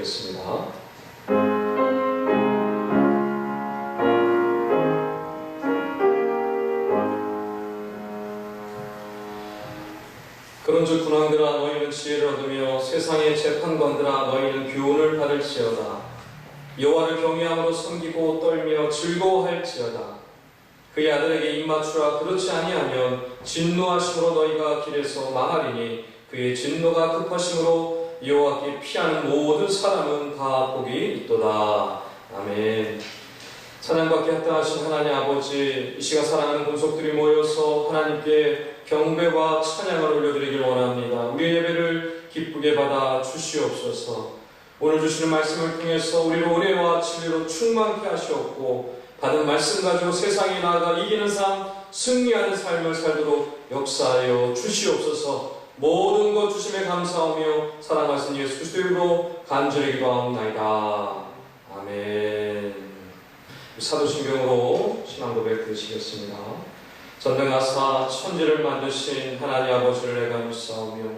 보겠습니다. 그런즉 군왕들아 너희는 지혜를 얻으며 세상의 재판관들아 너희는 교훈을 받을지어다. 여호와를 경외함으로 섬기고 떨며 즐거워할지어다. 그의 아들에게 입맞추라. 그렇지 아니하면 진노하심으로 너희가 길에서 망하리니 그의 진노가 급하심으로 여호와께 피하는 모든 사람은 다 복이 있도다. 아멘. 찬양받기 합당하신 하나님 아버지, 이 시간 사랑하는 권속들이 모여서 하나님께 경배와 찬양을 올려드리길 원합니다. 우리의 예배를 기쁘게 받아 주시옵소서. 오늘 주시는 말씀을 통해서 우리를 은혜와 진리로 충만케 하시옵고 받은 말씀 가지고 세상에 나아가 이기는 삶, 승리하는 삶을 살도록 역사하여 주시옵소서. 모든 것 주심에 감사하며 사랑하신 예수 그리스도의 이름으로 간절히 기도하옵나이다. 아멘. 사도신경으로 신앙 고백 드리시겠습니다. 전능하사 천지를 만드신 하나님 아버지를 내가 믿사오며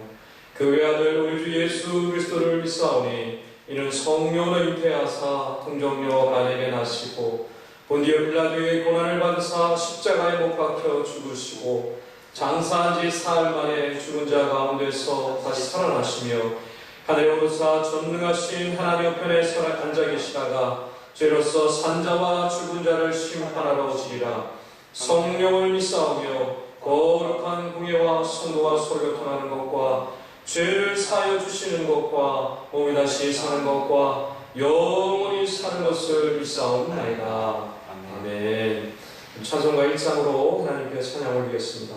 그 외아들 우리 주 예수 그리스도를 믿사오니 이는 성령을 잉태하사 동정녀 마리아에게 나시고 본디오 빌라도의 고난을 받으사 십자가에 못 박혀 죽으시고 장사한 지 사흘 만에 죽은 자 가운데서 다시 살아나시며 하늘에 오르사 전능하신 하나님 옆편에 앉아 계시다가 죄로서 산자와 죽은 자를 심판하러 오시리라. 성령을 믿사오며 거룩한 공예와 성도와 서로 교통하는 것과 죄를 사하여 주시는 것과 몸이 다시 사는 것과 영원히 사는 것을 믿사옵나이다. 아멘. 찬송가 1장으로 하나님께 찬양 올리겠습니다.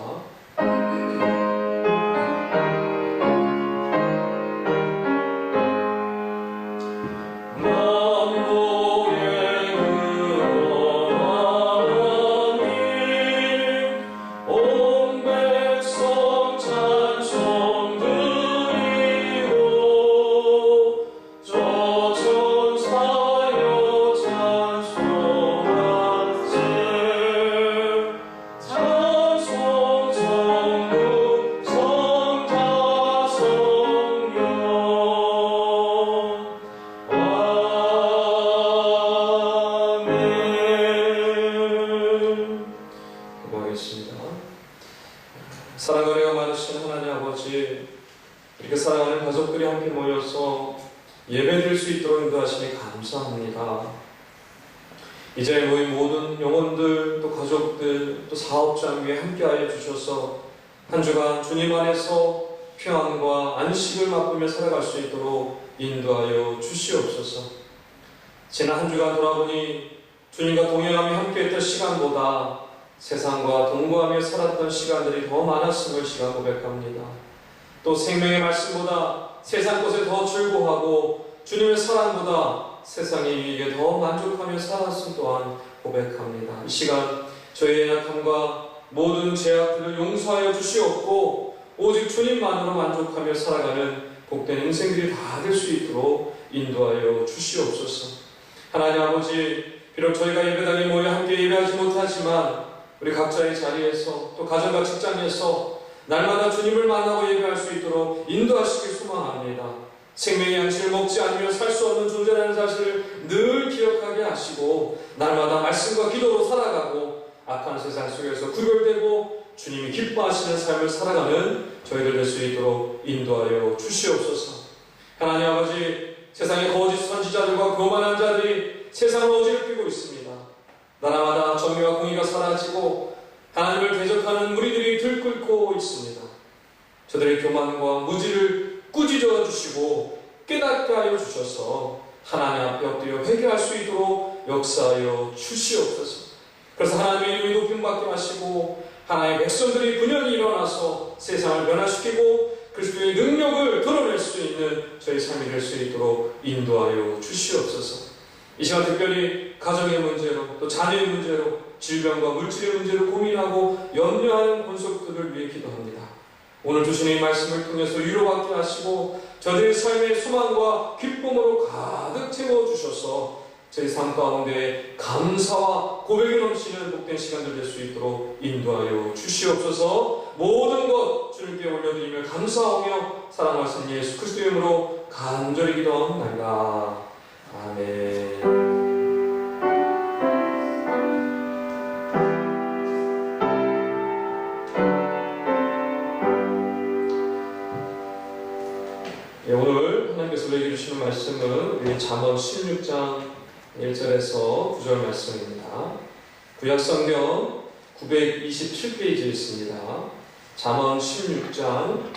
사랑과 은혜가 많으신 하나님 아버지, 이렇게 사랑하는 가족들이 함께 모여서 예배드릴 수 있도록 인도하시니 감사합니다. 이 자리에 모인 모든 영혼들, 또 가족들, 또 사업자 위에 함께하여 주셔서 한 주간 주님 안에서 평안과 안식을 맛보며 살아갈 수 있도록 인도하여 주시옵소서. 지난 한 주간 돌아보니 주님과 동행하며 함께했던 시간보다 세상과 동거하며 살았던 시간들이 더 많았음을 시간 고백합니다. 또 생명의 말씀보다 세상 것에 더 즐거워하고 주님의 사랑보다 세상의 유익에 더 만족하며 살았음 또한 고백합니다. 이 시간 저희의 약함과 모든 죄악들을 용서하여 주시옵고 오직 주님만으로 만족하며 살아가는 복된 인생들이 다 될 수 있도록 인도하여 주시옵소서. 하나님 아버지, 비록 저희가 예배당에 모여 함께 예배하지 못하지만 우리 각자의 자리에서 또 가정과 직장에서 날마다 주님을 만나고 예배할 수 있도록 인도하시길 소망합니다. 생명의 양식을 먹지 않으면 살 수 없는 존재라는 사실을 늘 기억하게 하시고 날마다 말씀과 기도로 살아가고 악한 세상 속에서 구별되고 주님이 기뻐하시는 삶을 살아가는 저희들 될 수 있도록 인도하여 주시옵소서. 하나님 아버지, 세상의 거짓 선지자들과 교만한 자들이 세상을 어지럽히고 있습니다. 나라마다 정의와 공의가 사라지고 하나님을 대적하는 무리들이 들끓고 있습니다. 저들의 교만과 무지를 꾸짖어 주시고 깨닫게 하여 주셔서 하나님 앞에 엎드려 회개할 수 있도록 역사하여 주시옵소서. 그래서 하나님의 이름이 높임받게 하시고 하나님의 백성들이 분연히 일어나서 세상을 변화시키고 그리스도의 능력을 드러낼 수 있는 저희 삶이 될 수 있도록 인도하여 주시옵소서. 이 시간 특별히 가정의 문제로 또 자녀의 문제로 질병과 물질의 문제로 고민하고 염려하는 권속들을 위해 기도합니다. 오늘 주시는 이 말씀을 통해서 위로받게 하시고 저들의 삶의 소망과 기쁨으로 가득 채워주셔서 저희 삶 가운데 감사와 고백이 넘치는 복된 시간들 될 수 있도록 인도하여 주시옵소서. 모든 것 주님께 올려드리며 감사하며 사랑하신 예수 그리스도의 이름으로 간절히 기도하옵나이다. 아멘. 오늘 하나님께서 우리에게 주시는 말씀은 우리 잠언 16장 1절에서 9절 말씀입니다. 구약성경 927페이지에 있습니다. 잠언 16장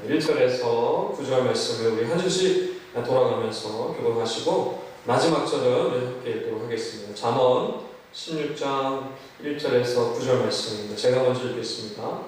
1절에서 9절 말씀을 우리 한 줄씩 돌아가면서 교독하시고 마지막 절은 우리 함께 읽도록 하겠습니다. 잠언 16장 1절에서 9절 말씀입니다. 제가 먼저 읽겠습니다.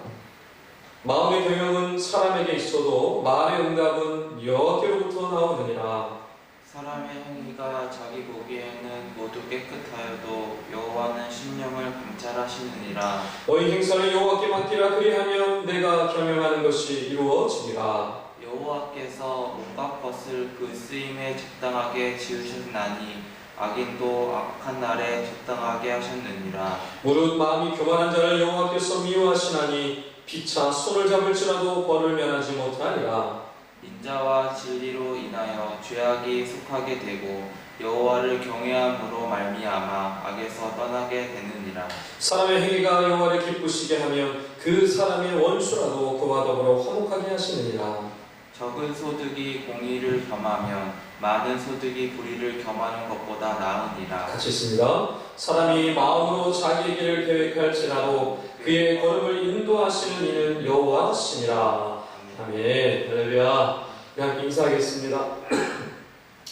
마음의 경영은 사람에게 있어도 말의 응답은 여호와께로부터 나오느니라. 사람의 행위가 자기 보기에는 모두 깨끗하여도 여호와는 심령을 감찰하시느니라. 너희 행사를 여호와께 맡기라. 그리하면 내가 경영하는 것이 이루어지리라. 여호와께서 온갖 것을 그 쓰임에 적당하게 지으셨나니 악인도 악한 날에 적당하게 하셨느니라. 무릇 마음이 교만한 자를 여호와께서 미워하시나니 피차 손을 잡을지라도 벌을 면하지 못하리라. 인자와 진리로 인하여 죄악이 속하게 되고 여호와를 경외함으로 말미암아 악에서 떠나게 되느니라. 사람의 행위가 여호와를 기쁘시게 하면 그 사람의 원수라도 그와 더불어 화목하게 하시느니라. 적은 소득이 공의를 겸하면 많은 소득이 불의를 겸하는 것보다 나으니라. 같이 있습니다. 사람이 마음으로 자기 길을 계획할지라도 그의 걸음을 인도하시는 이는 여호와시니라. 아멘. 할렐루야. 그냥 인사하겠습니다.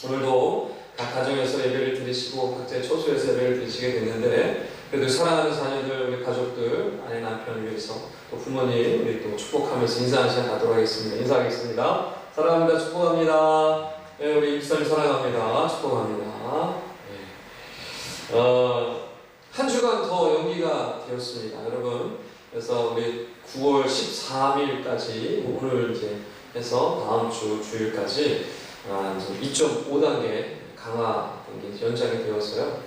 오늘도 각 가정에서 예배를 드리시고 각자의 처소에서 예배를 드리시게 됐는데 그래도 사랑하는 자녀들, 우리 가족들, 아내 남편을 위해서 또 부모님 우리 또 축복하면서 인사하는 시간 갖도록 하겠습니다. 인사하겠습니다. 사랑합니다. 축복합니다. 네, 우리 입사님 사랑합니다. 축복합니다. 네. 한 주간 더 연기가 되었습니다, 여러분. 그래서 우리 9월 13일까지 오늘 이제 해서 다음 주 주일까지 2.5단계 강화 연장이 되었어요.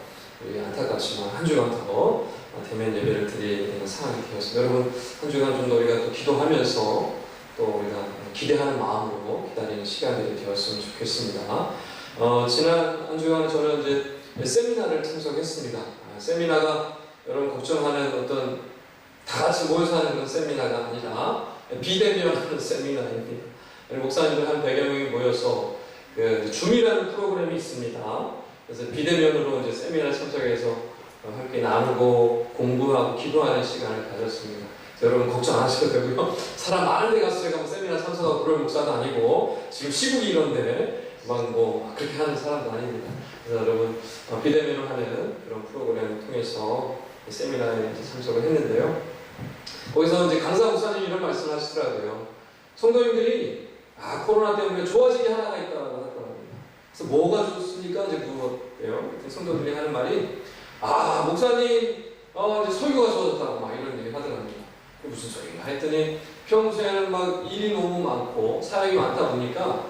우리 안타깝지만 한 주간 더 대면 예배를 드리는 상황이 되었습니다. 여러분 한 주간 좀 더 우리가 또 기도하면서 또 우리가 기대하는 마음으로 기다리는 시간들이 되었으면 좋겠습니다. 지난 한 주간 저는 이제 세미나를 참석했습니다. 세미나가 여러분 걱정하는 어떤 다 같이 모여서 하는 그런 세미나가 아니라 비대면 하는 세미나입니다. 목사님들 한 100여 명이 모여서 그 줌이라는 프로그램이 있습니다. 그래서 비대면으로 이제 세미나 참석해서 함께 나누고 공부하고 기도하는 시간을 가졌습니다. 여러분 걱정 안 하셔도 되고요. 사람 많은 데 가서 제가 뭐 세미나 참석하고 그럴 목사도 아니고 지금 시국이 이런데 막 뭐 그렇게 하는 사람도 아닙니다. 그래서 여러분 비대면으로 하는 그런 프로그램을 통해서 세미나에 참석을 했는데요. 거기서 이제 강사 목사님이 이런 말씀을 하시더라고요. 성도님들이 코로나 때문에 좋아진 게 하나가 있다고 하더라고요. 그래서 뭐가 좋습니까? 이제 물어봤대요. 성도들이 하는 말이 목사님 이제 설교가 좋아졌다고 막 이런 얘기 하더라고요. 무슨 소리야 했더니 평소에는 막 일이 너무 많고 사역이 많다 보니까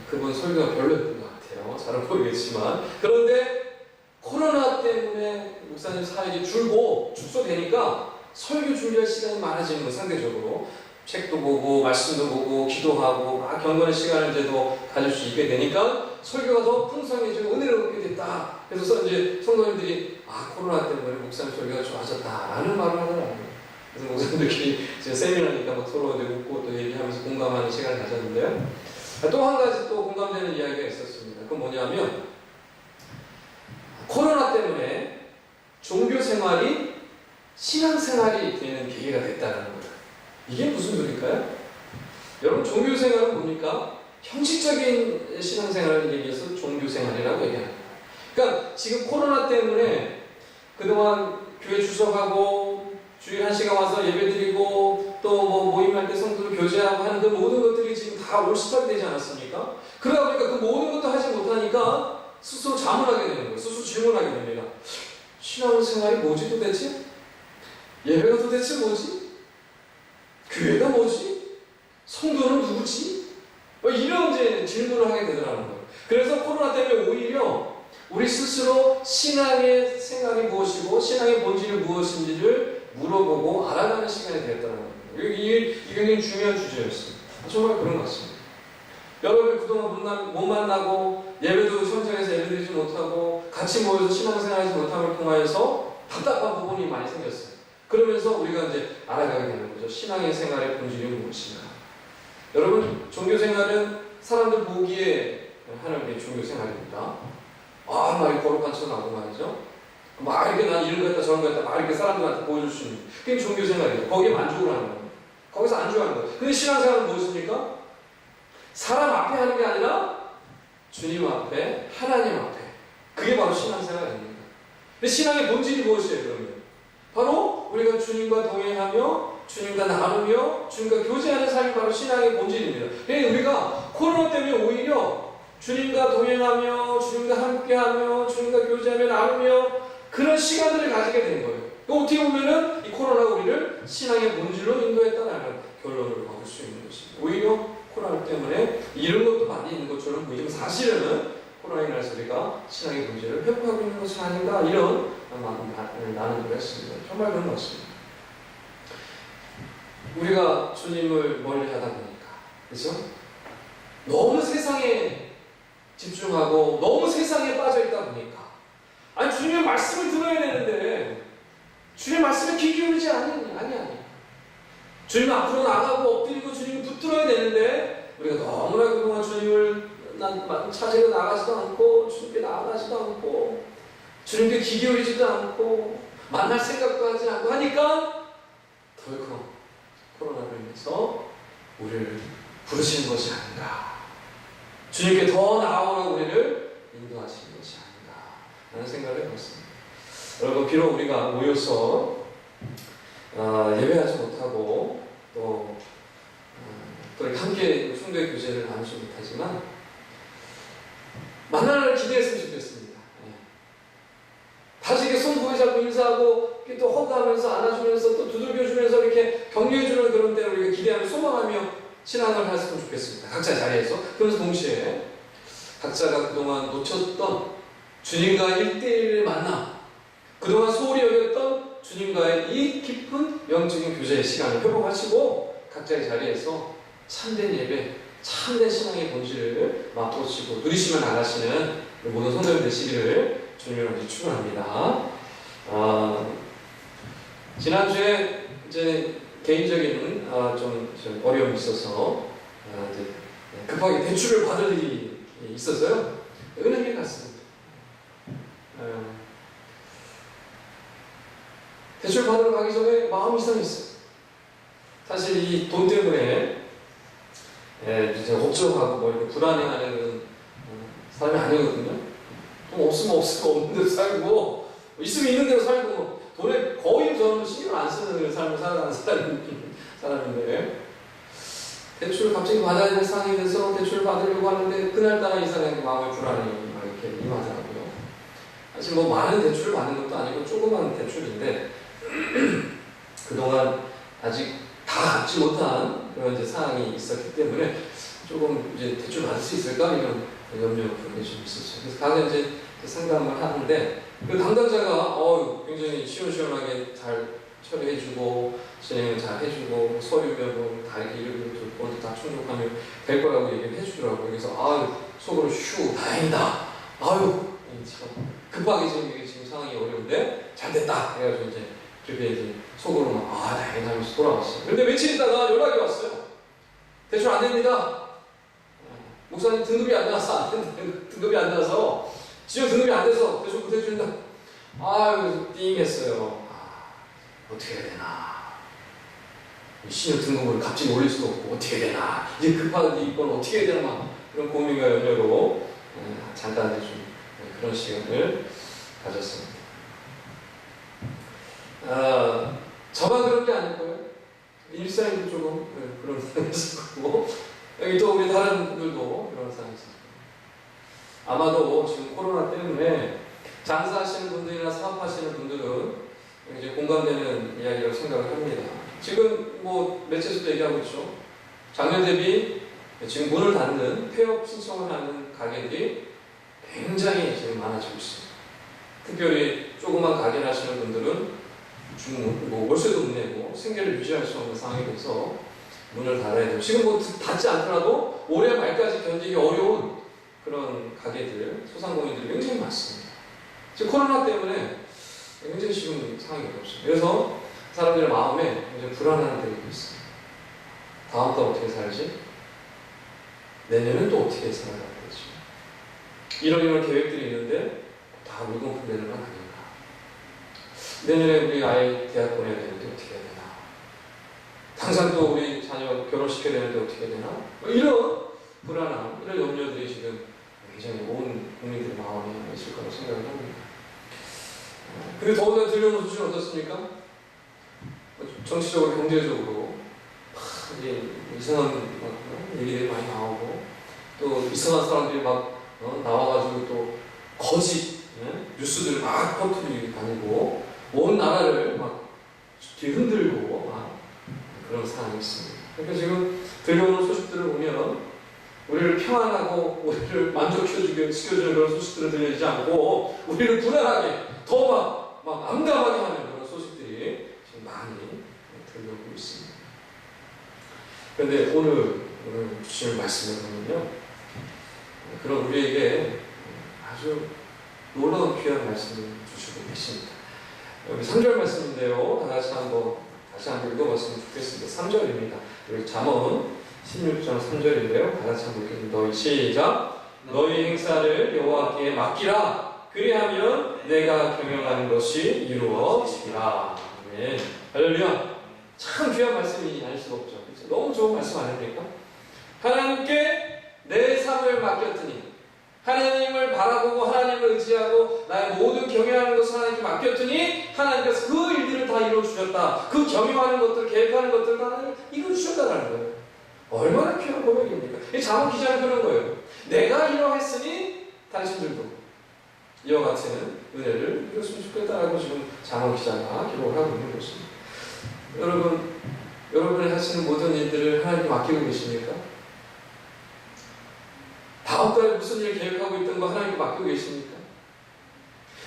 그분 설교가 별로였던 것 같아요. 잘은 모르겠지만 그런데 코로나 때문에 목사님 사역이 줄고 축소되니까 설교 준비할 시간이 많아지는 거 상대적으로 책도 보고 말씀도 보고 기도하고 막 경건의 시간을 이제도 가질 수 있게 되니까 설교가 더 풍성해지고 은혜롭게 됐다. 그래서 이제 성도님들이 코로나 때문에 목사님 설교가 좋아졌다라는 말을 하더라고요. 그래서 목사님들끼리 이제 세미나니까 막 서로 이제 웃고 또 얘기하면서 공감하는 시간을 가졌는데요. 또 한 가지 또 공감되는 이야기가 있었습니다. 그건 뭐냐면 코로나 때문에 종교 생활이 신앙 생활이 되는 계기가 됐다는 거예요. 이게 무슨 소리일까요? 여러분 종교 생활은 뭡니까? 형식적인 신앙 생활을 얘기해서 종교 생활이라고 얘기합니다. 그러니까 지금 코로나 때문에 그동안 교회 주석하고 주일 1시간 와서 예배드리고 또 뭐 모임할 때 성도들 교제하고 하는 그 모든 것들이 지금 다 올스톱이 되지 않았습니까? 그러다 보니까 그 모든 것도 하지 못하니까 스스로 자문하게 되는 거예요. 스스로 질문하게 됩니다. 신앙생활이 뭐지 도대체? 예배가 도대체 뭐지? 교회가 뭐지? 성도는 누구지? 이런 이제 질문을 하게 되더라는 거예요. 그래서 코로나 때문에 오히려 우리 스스로 신앙의 생각이 무엇이고 신앙의 본질이 무엇인지를 물어보고 알아가는 시간이 되었다는 거예요. 이게 굉장히 중요한 주제였습니다. 정말 그런 것 같습니다. 여러분이 그동안 못 만나고 예배도 현장에서 예배드리지 못하고 같이 모여서 신앙생활하지 못함을 통하여서 답답한 부분이 많이 생겼어요. 그러면서 우리가 이제 알아가게 되는 거죠. 신앙의 생활의 본질이 무엇인가. 여러분, 종교생활은 사람들 보기에 하는 게 종교생활입니다. 막 거룩한 척 나고 말이죠. 막 이렇게 난 이런 거 했다 저런 거 했다 막 이렇게 사람들한테 보여줄 수 있는 그게 종교생활이에요. 거기에 만족을 하는 거예요. 거기서 안주하는 거예요. 근데 신앙생활은 무엇입니까? 사람 앞에 하는 게 아니라 주님 앞에, 하나님 앞에. 그게 바로 신앙생활 아닙니까? 근데 신앙의 본질이 무엇이에요, 그러면? 바로 우리가 주님과 동행하며, 주님과 나누며, 주님과 교제하는 삶이 바로 신앙의 본질입니다. 그러니까 우리가 코로나 때문에 오히려 주님과 동행하며, 주님과 함께하며, 주님과 교제하며, 나누며, 그런 시간들을 가지게 된 거예요. 어떻게 보면은 이 코로나가 우리를 신앙의 본질로 인도했다는 결론을 얻을 수 있는 것입니다. 오히려 코로나 때문에 이런 것도 많이 있는 것처럼 보이지만 사실은 코로나에 인해서 우리가 신앙의 본질을 회복하고 있는 것은 아닌가 이런 나눔을 했습니다. 정말 그런 것 같습니다. 우리가 주님을 멀리 하다 보니까 그렇죠? 너무 세상에 집중하고 너무 세상에 빠져 있다 보니까 아니 주님의 말씀을 들어야 되는데 주님의 말씀에 귀 기울이지 아니. 주님 앞으로 나가고 엎드리고 주님을 붙들어야 되는데 우리가 너무나 그동안 주님을 찾으러 나가지도 않고 주님께 나아가지도 않고 주님께 귀 기울이지도 않고 만날 생각도 하지 않고 하니까 덜컥 코로나로 인해서 우리를 부르시는 것이 아닌가, 주님께 더 나아오라고 우리를 인도하시는 것이 아닌가 라는 생각을 해봤습니다. 여러분, 비록 우리가 모여서 예배하지 못하고 또 함께 숭배 교제를 나누지 못하지만 만나를 기대했으면 좋겠습니다. 다시 이렇게 손 부여잡고 인사하고 또 허가하면서 안아주면서 또 두들겨주면서 이렇게 격려해주는 그런 때를 우리가 기대하며 소망하며 신앙을 했으면 좋겠습니다. 각자 자리에서. 그러면서 동시에 각자가 그동안 놓쳤던 주님과 1대1의 만남, 그동안 소홀히 여겼던 주님과의 이 깊은 영적인 교제의 시간을 회복하시고 각자의 자리에서 참된 예배, 참된 신앙의 본질을 맛보시고 누리시며 나가시는 모든 성도들 되시기를 주님으로 축원합니다. 지난주에 이제 개인적인 좀 어려움이 있어서 이제 급하게 대출을 받을 일이 있어서요. 은행에 갔습니다. 대출 받으러 가기 전에 마음이 이상했어요. 사실 이 돈 때문에 이제 걱정하고 뭐 이렇게 불안해하는 사람이 아니거든요. 돈 없으면 없는 대로 살고 있으면 있는 대로 살고 돈에 거의 저는 신경을 안 쓰는 삶을 살아가는 사람인데 대출을 갑자기 받아야 될 상황이 돼서 대출을 받으려고 하는데 그날따라 이 사람의 마음의 불안이 이렇게 임하더라고요. 사실 뭐 많은 대출을 받는 것도 아니고 조그만 대출인데 그동안 아직 다 갚지 못한 그런 이제 상황이 있었기 때문에 조금 이제 대출 받을 수 있을까 이런 염려가 좀 있었어요. 그래서 가서 이제 상담을 하는데 그 담당자가 굉장히 시원시원하게 잘 처리해주고 진행을 잘 해주고 서류면 다 이렇게 조건도 다 충족하면 될 거라고 얘기를 해주더라고요. 그래서 속으로 휴 다행이다. 참 급하게 지금 상황이 어려운데 잘 됐다. 그래가지고 이제 그렇게 이제 속으로 다행이다 하면서 돌아왔어요. 근데 며칠 있다가 연락이 왔어요. 대출 안 됩니다. 목사님 등급이 안 나와서 등급이 안 나와서 지금 등급이 안 돼서 대출 못 해준다. 띵했어요. 어떻게 해야 되나. 신용 등급을 갑자기 올릴 수도 없고 어떻게 해야 되나. 이제 급한 이건 어떻게 해야 되나. 그런 고민과 연려로 잠깐 좀 그런 시간을 가졌습니다. 저만 그런 게 아닐 거예요. 일상에도 조금 그런 상황이 있었고 여기 또 우리 다른 분들도 그런 상황이 있었고 아마도 지금 코로나 때문에 장사하시는 분들이나 사업하시는 분들은 이제 공감되는 이야기라고 생각을 합니다. 지금 뭐 매체에서도 얘기하고 있죠. 작년 대비 지금 문을 닫는 폐업 신청을 하는 가게들이 굉장히 지금 많아지고 있습니다. 특별히 조그만 가게 하시는 분들은 월세도 못 내고 생계를 유지할 수 없는 상황이 돼서 문을 닫아야 되고, 지금 뭐 닫지 않더라도 올해 말까지 견디기 어려운 그런 가게들, 소상공인들이 굉장히 많습니다. 지금 코로나 때문에 굉장히 쉬운 상황이 없습니다. 그래서 사람들의 마음에 굉장히 불안한 때가 있습니다. 다음 달 어떻게 살지? 내년은 또 어떻게 살아가야 되지? 이런 계획들이 있는데 다 물건품 되는 건 아닌가? 내년에 우리 아이 대학 보내야 되는데 어떻게 해야 되나? 당장 또 우리 자녀 결혼시켜야 되는데 어떻게 해야 되나? 뭐 이런 불안함, 이런 염려들이 지금 굉장히 온 국민들의 마음에 있을 거라고 생각을 합니다. 근데 더군다나 들려오는 소식은 어떻습니까? 정치적으로, 경제적으로 이상한 얘기들이 많이 나오고, 또 이상한 사람들이 막 나와가지고 또 거짓 뉴스들을 막 퍼뜨리고 다니고 온 나라를 막 뒤흔들고 막 그런 상황이 있습니다. 그러니까 지금 들려오는 소식들을 보면 우리를 평안하고 우리를 만족시켜주는 그런 소식들을 들려주지 않고 우리를 불안하게 더 막 암담하게 하는 그런 소식들이 지금 많이 들려오고 있습니다. 그런데 오늘 주실 말씀을 보면요, 그런 우리에게 아주 놀라운 귀한 말씀을 주시고 계십니다. 여기 3절 말씀인데요, 다시 한번 읽어봤으면 좋겠습니다. 3절입니다. 여기 잠언 16장 3절인데요, 다같이 한번 읽겠습니다. 너희 시작. 너희 행사를 여호와께 맡기라. 그리하면 내가 경영하는 것이 이루어지리라. 아멘. 할렐루야. 참 귀한 말씀이 아닐 수가 없죠. 그렇죠? 너무 좋은 말씀 아닙니까? 하나님께 내 삶을 맡겼더니, 하나님을 바라보고 하나님을 의지하고 나의 모든 경영하는 것을 하나님께 맡겼더니 하나님께서 그 일들을 다 이루어주셨다. 그 경영하는 것들, 계획하는 것들을 다 이루어주셨다는 거예요. 얼마나 귀한 고백입니까? 이 잠언 기자는 그런 거예요. 내가 이러했으니 당신들도 이와 같은 은혜를 이뤘으면 좋겠다라고 지금 잠언 기자가 기록을 하고 있는 것입니다. 여러분이 하시는 모든 일들을 하나님께 맡기고 계십니까? 다음 달에 무슨 일 계획하고 있던 거 하나님께 맡기고 계십니까?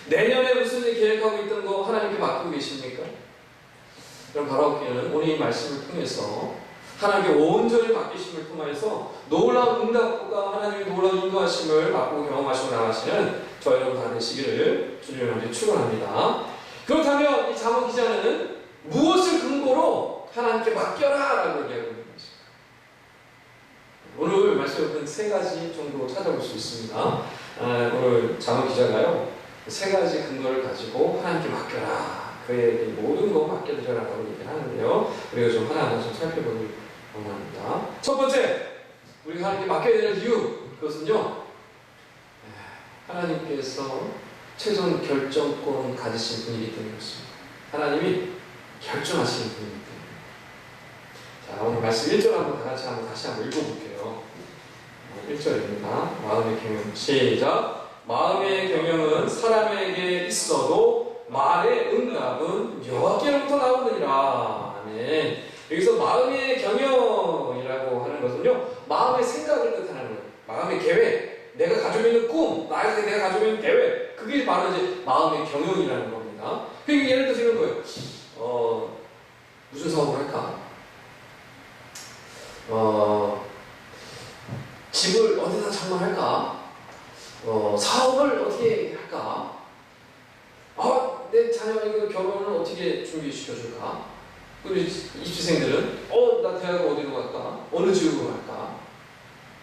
내년에 무슨 일 계획하고 있던 거 하나님께 맡기고 계십니까? 그럼 바라옵기는 오늘 이 말씀을 통해서 하나님께 온전히 맡기심을 통해서 놀라운 응답과 하나님의 놀라운 인도하심을 맛보고 경험하시고 나가시는 저 여러분 다 되시기를 주님의 축원합니다. 그렇다면 이 잠언 기자는 무엇을 근거로 하나님께 맡겨라 라고 얘기하고 있는 것입니다. 오늘 말씀을 세 가지 정도 찾아볼 수 있습니다. 오늘 잠언 기자가요, 세 가지 근거를 가지고 하나님께 맡겨라, 그에게 모든 거 맡겨드려라 라고 얘기를 하는데요, 우리가 좀 하나하나 좀 살펴보길 원합니다. 첫 번째, 우리가 하나님께 맡겨야 되는 이유, 그것은요, 하나님께서 최종 결정권 가지신 분이기 때문에 그렇습니다. 하나님이 결정하시는 분이기 때문에. 자, 오늘 말씀 1절 한번 다시 한번 읽어볼게요. 1절입니다. 마음의 경영. 시작. 마음의 경영은 사람에게 있어도 말의 응답은 여호와께로부터 나오느니라. 아멘. 여기서 마음의 경영이라고 하는 것은요, 마음의 생각을 뜻하는 거예요. 마음의 계획, 내가 가지고 있는 꿈, 내가 가지고 있는 계획, 그게 바로 이제 마음의 경영이라는 겁니다. 그러니까 예를 들어서 이런 거예요. 무슨 사업을 할까? 집을 어디다 장만할까? 사업을 어떻게 할까? 내 자녀 이거 결혼을 어떻게 준비시켜줄까? 우리 입시생들은 나 대학을 어디로 갈까? 어느 지역으로 갈까?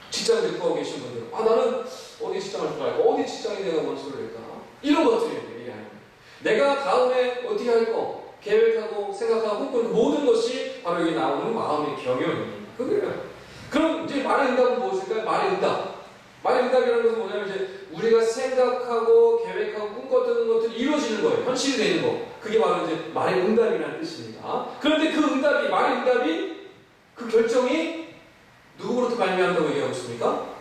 직장을 구하고 계신 분들은 나는 어디 직장을 들어갈까? 어디 직장에 내가 원수를 낼까? 이런 것들이 얘기하는 거예요. 내가 다음에 어떻게 할 거 계획하고 생각하고 그 모든 것이 바로 여기 나오는 마음의 경영입니다. 그거예요. 그럼 이제 말의 응답은 무엇일까요? 말의 응답. 말의 응답이라는 것은 뭐냐면 이제 우리가 생각하고 계획하고 꿈꿨던 것들이 이루어지는 거예요. 현실이 되는 거. 그게 바로 이제 말의 응답이라는 뜻입니다. 그런데 그 응답이, 말의 응답이, 그 결정이 누구로부터 발명한다고 얘기하고 있습니까?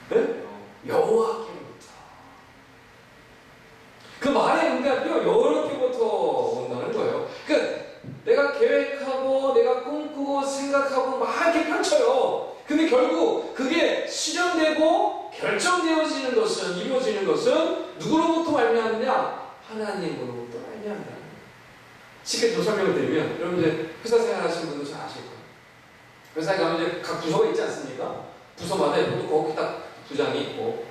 네? 여호와께로부터. 그 말의 응답이요, 여호와께로부터 온다는 거예요. 그러니까 내가 계획하고 내가 꿈꾸고 생각하고 막 이렇게 펼쳐요. 근데 결국 그게 실현되고 결정되어지는 것은, 이루어지는 것은 누구로부터 말미암느냐? 하나님으로부터 말미암는다. 쉽게 좀 설명을 드리면, 여러분 이제 회사 생활 하시는 분들 잘 아실 거예요. 회사에 가면 이제 각 부서가 있지 않습니까? 부서마다 또 거기 딱 부장이 있고.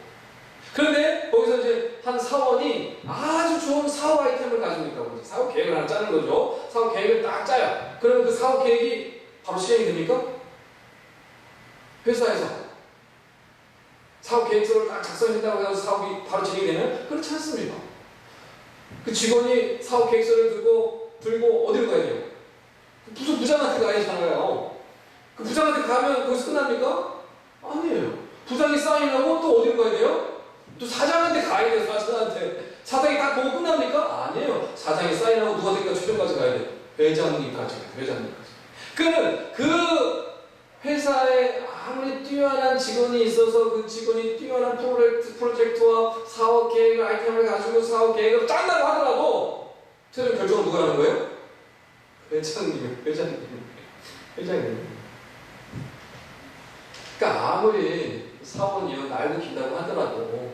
그런데 거기서 이제 한 사원이 아주 좋은 사업 아이템을 가지고 있다고. 사업 계획을 하나 짜는 거죠. 사업 계획을 딱 짜요. 그러면 그 사업 계획이 바로 실행이 됩니까? 회사에서 사업 계획서를 딱 작성했다고 해서 사업이 바로 진행이 되면 그렇지 않습니다. 그 직원이 사업 계획서를 들고 어디로 가야 돼요? 부서 부장한테 가야 되잖아요. 그 부장한테 가면 거기서 끝납니까? 아니에요. 부장이 사인하고 또 어디로 가야 돼요? 또 사장한테 가야 돼요. 사장한테. 사장이 딱 보고 끝납니까? 아니에요. 사장이 사인하고 누가 될까 최종까지 가야 돼요. 회장님까지 가요. 회장님까지. 그러면 그 회사에 아무리 뛰어난 직원이 있어서 그 직원이 뛰어난 프로젝트와 사업 계획 아이템을 가지고 사업 계획을 짠다고 하더라도 최종 결정은 누가 하는 거예요? 회장님. 그러니까 아무리 사원이요 날고 긴다고 하더라도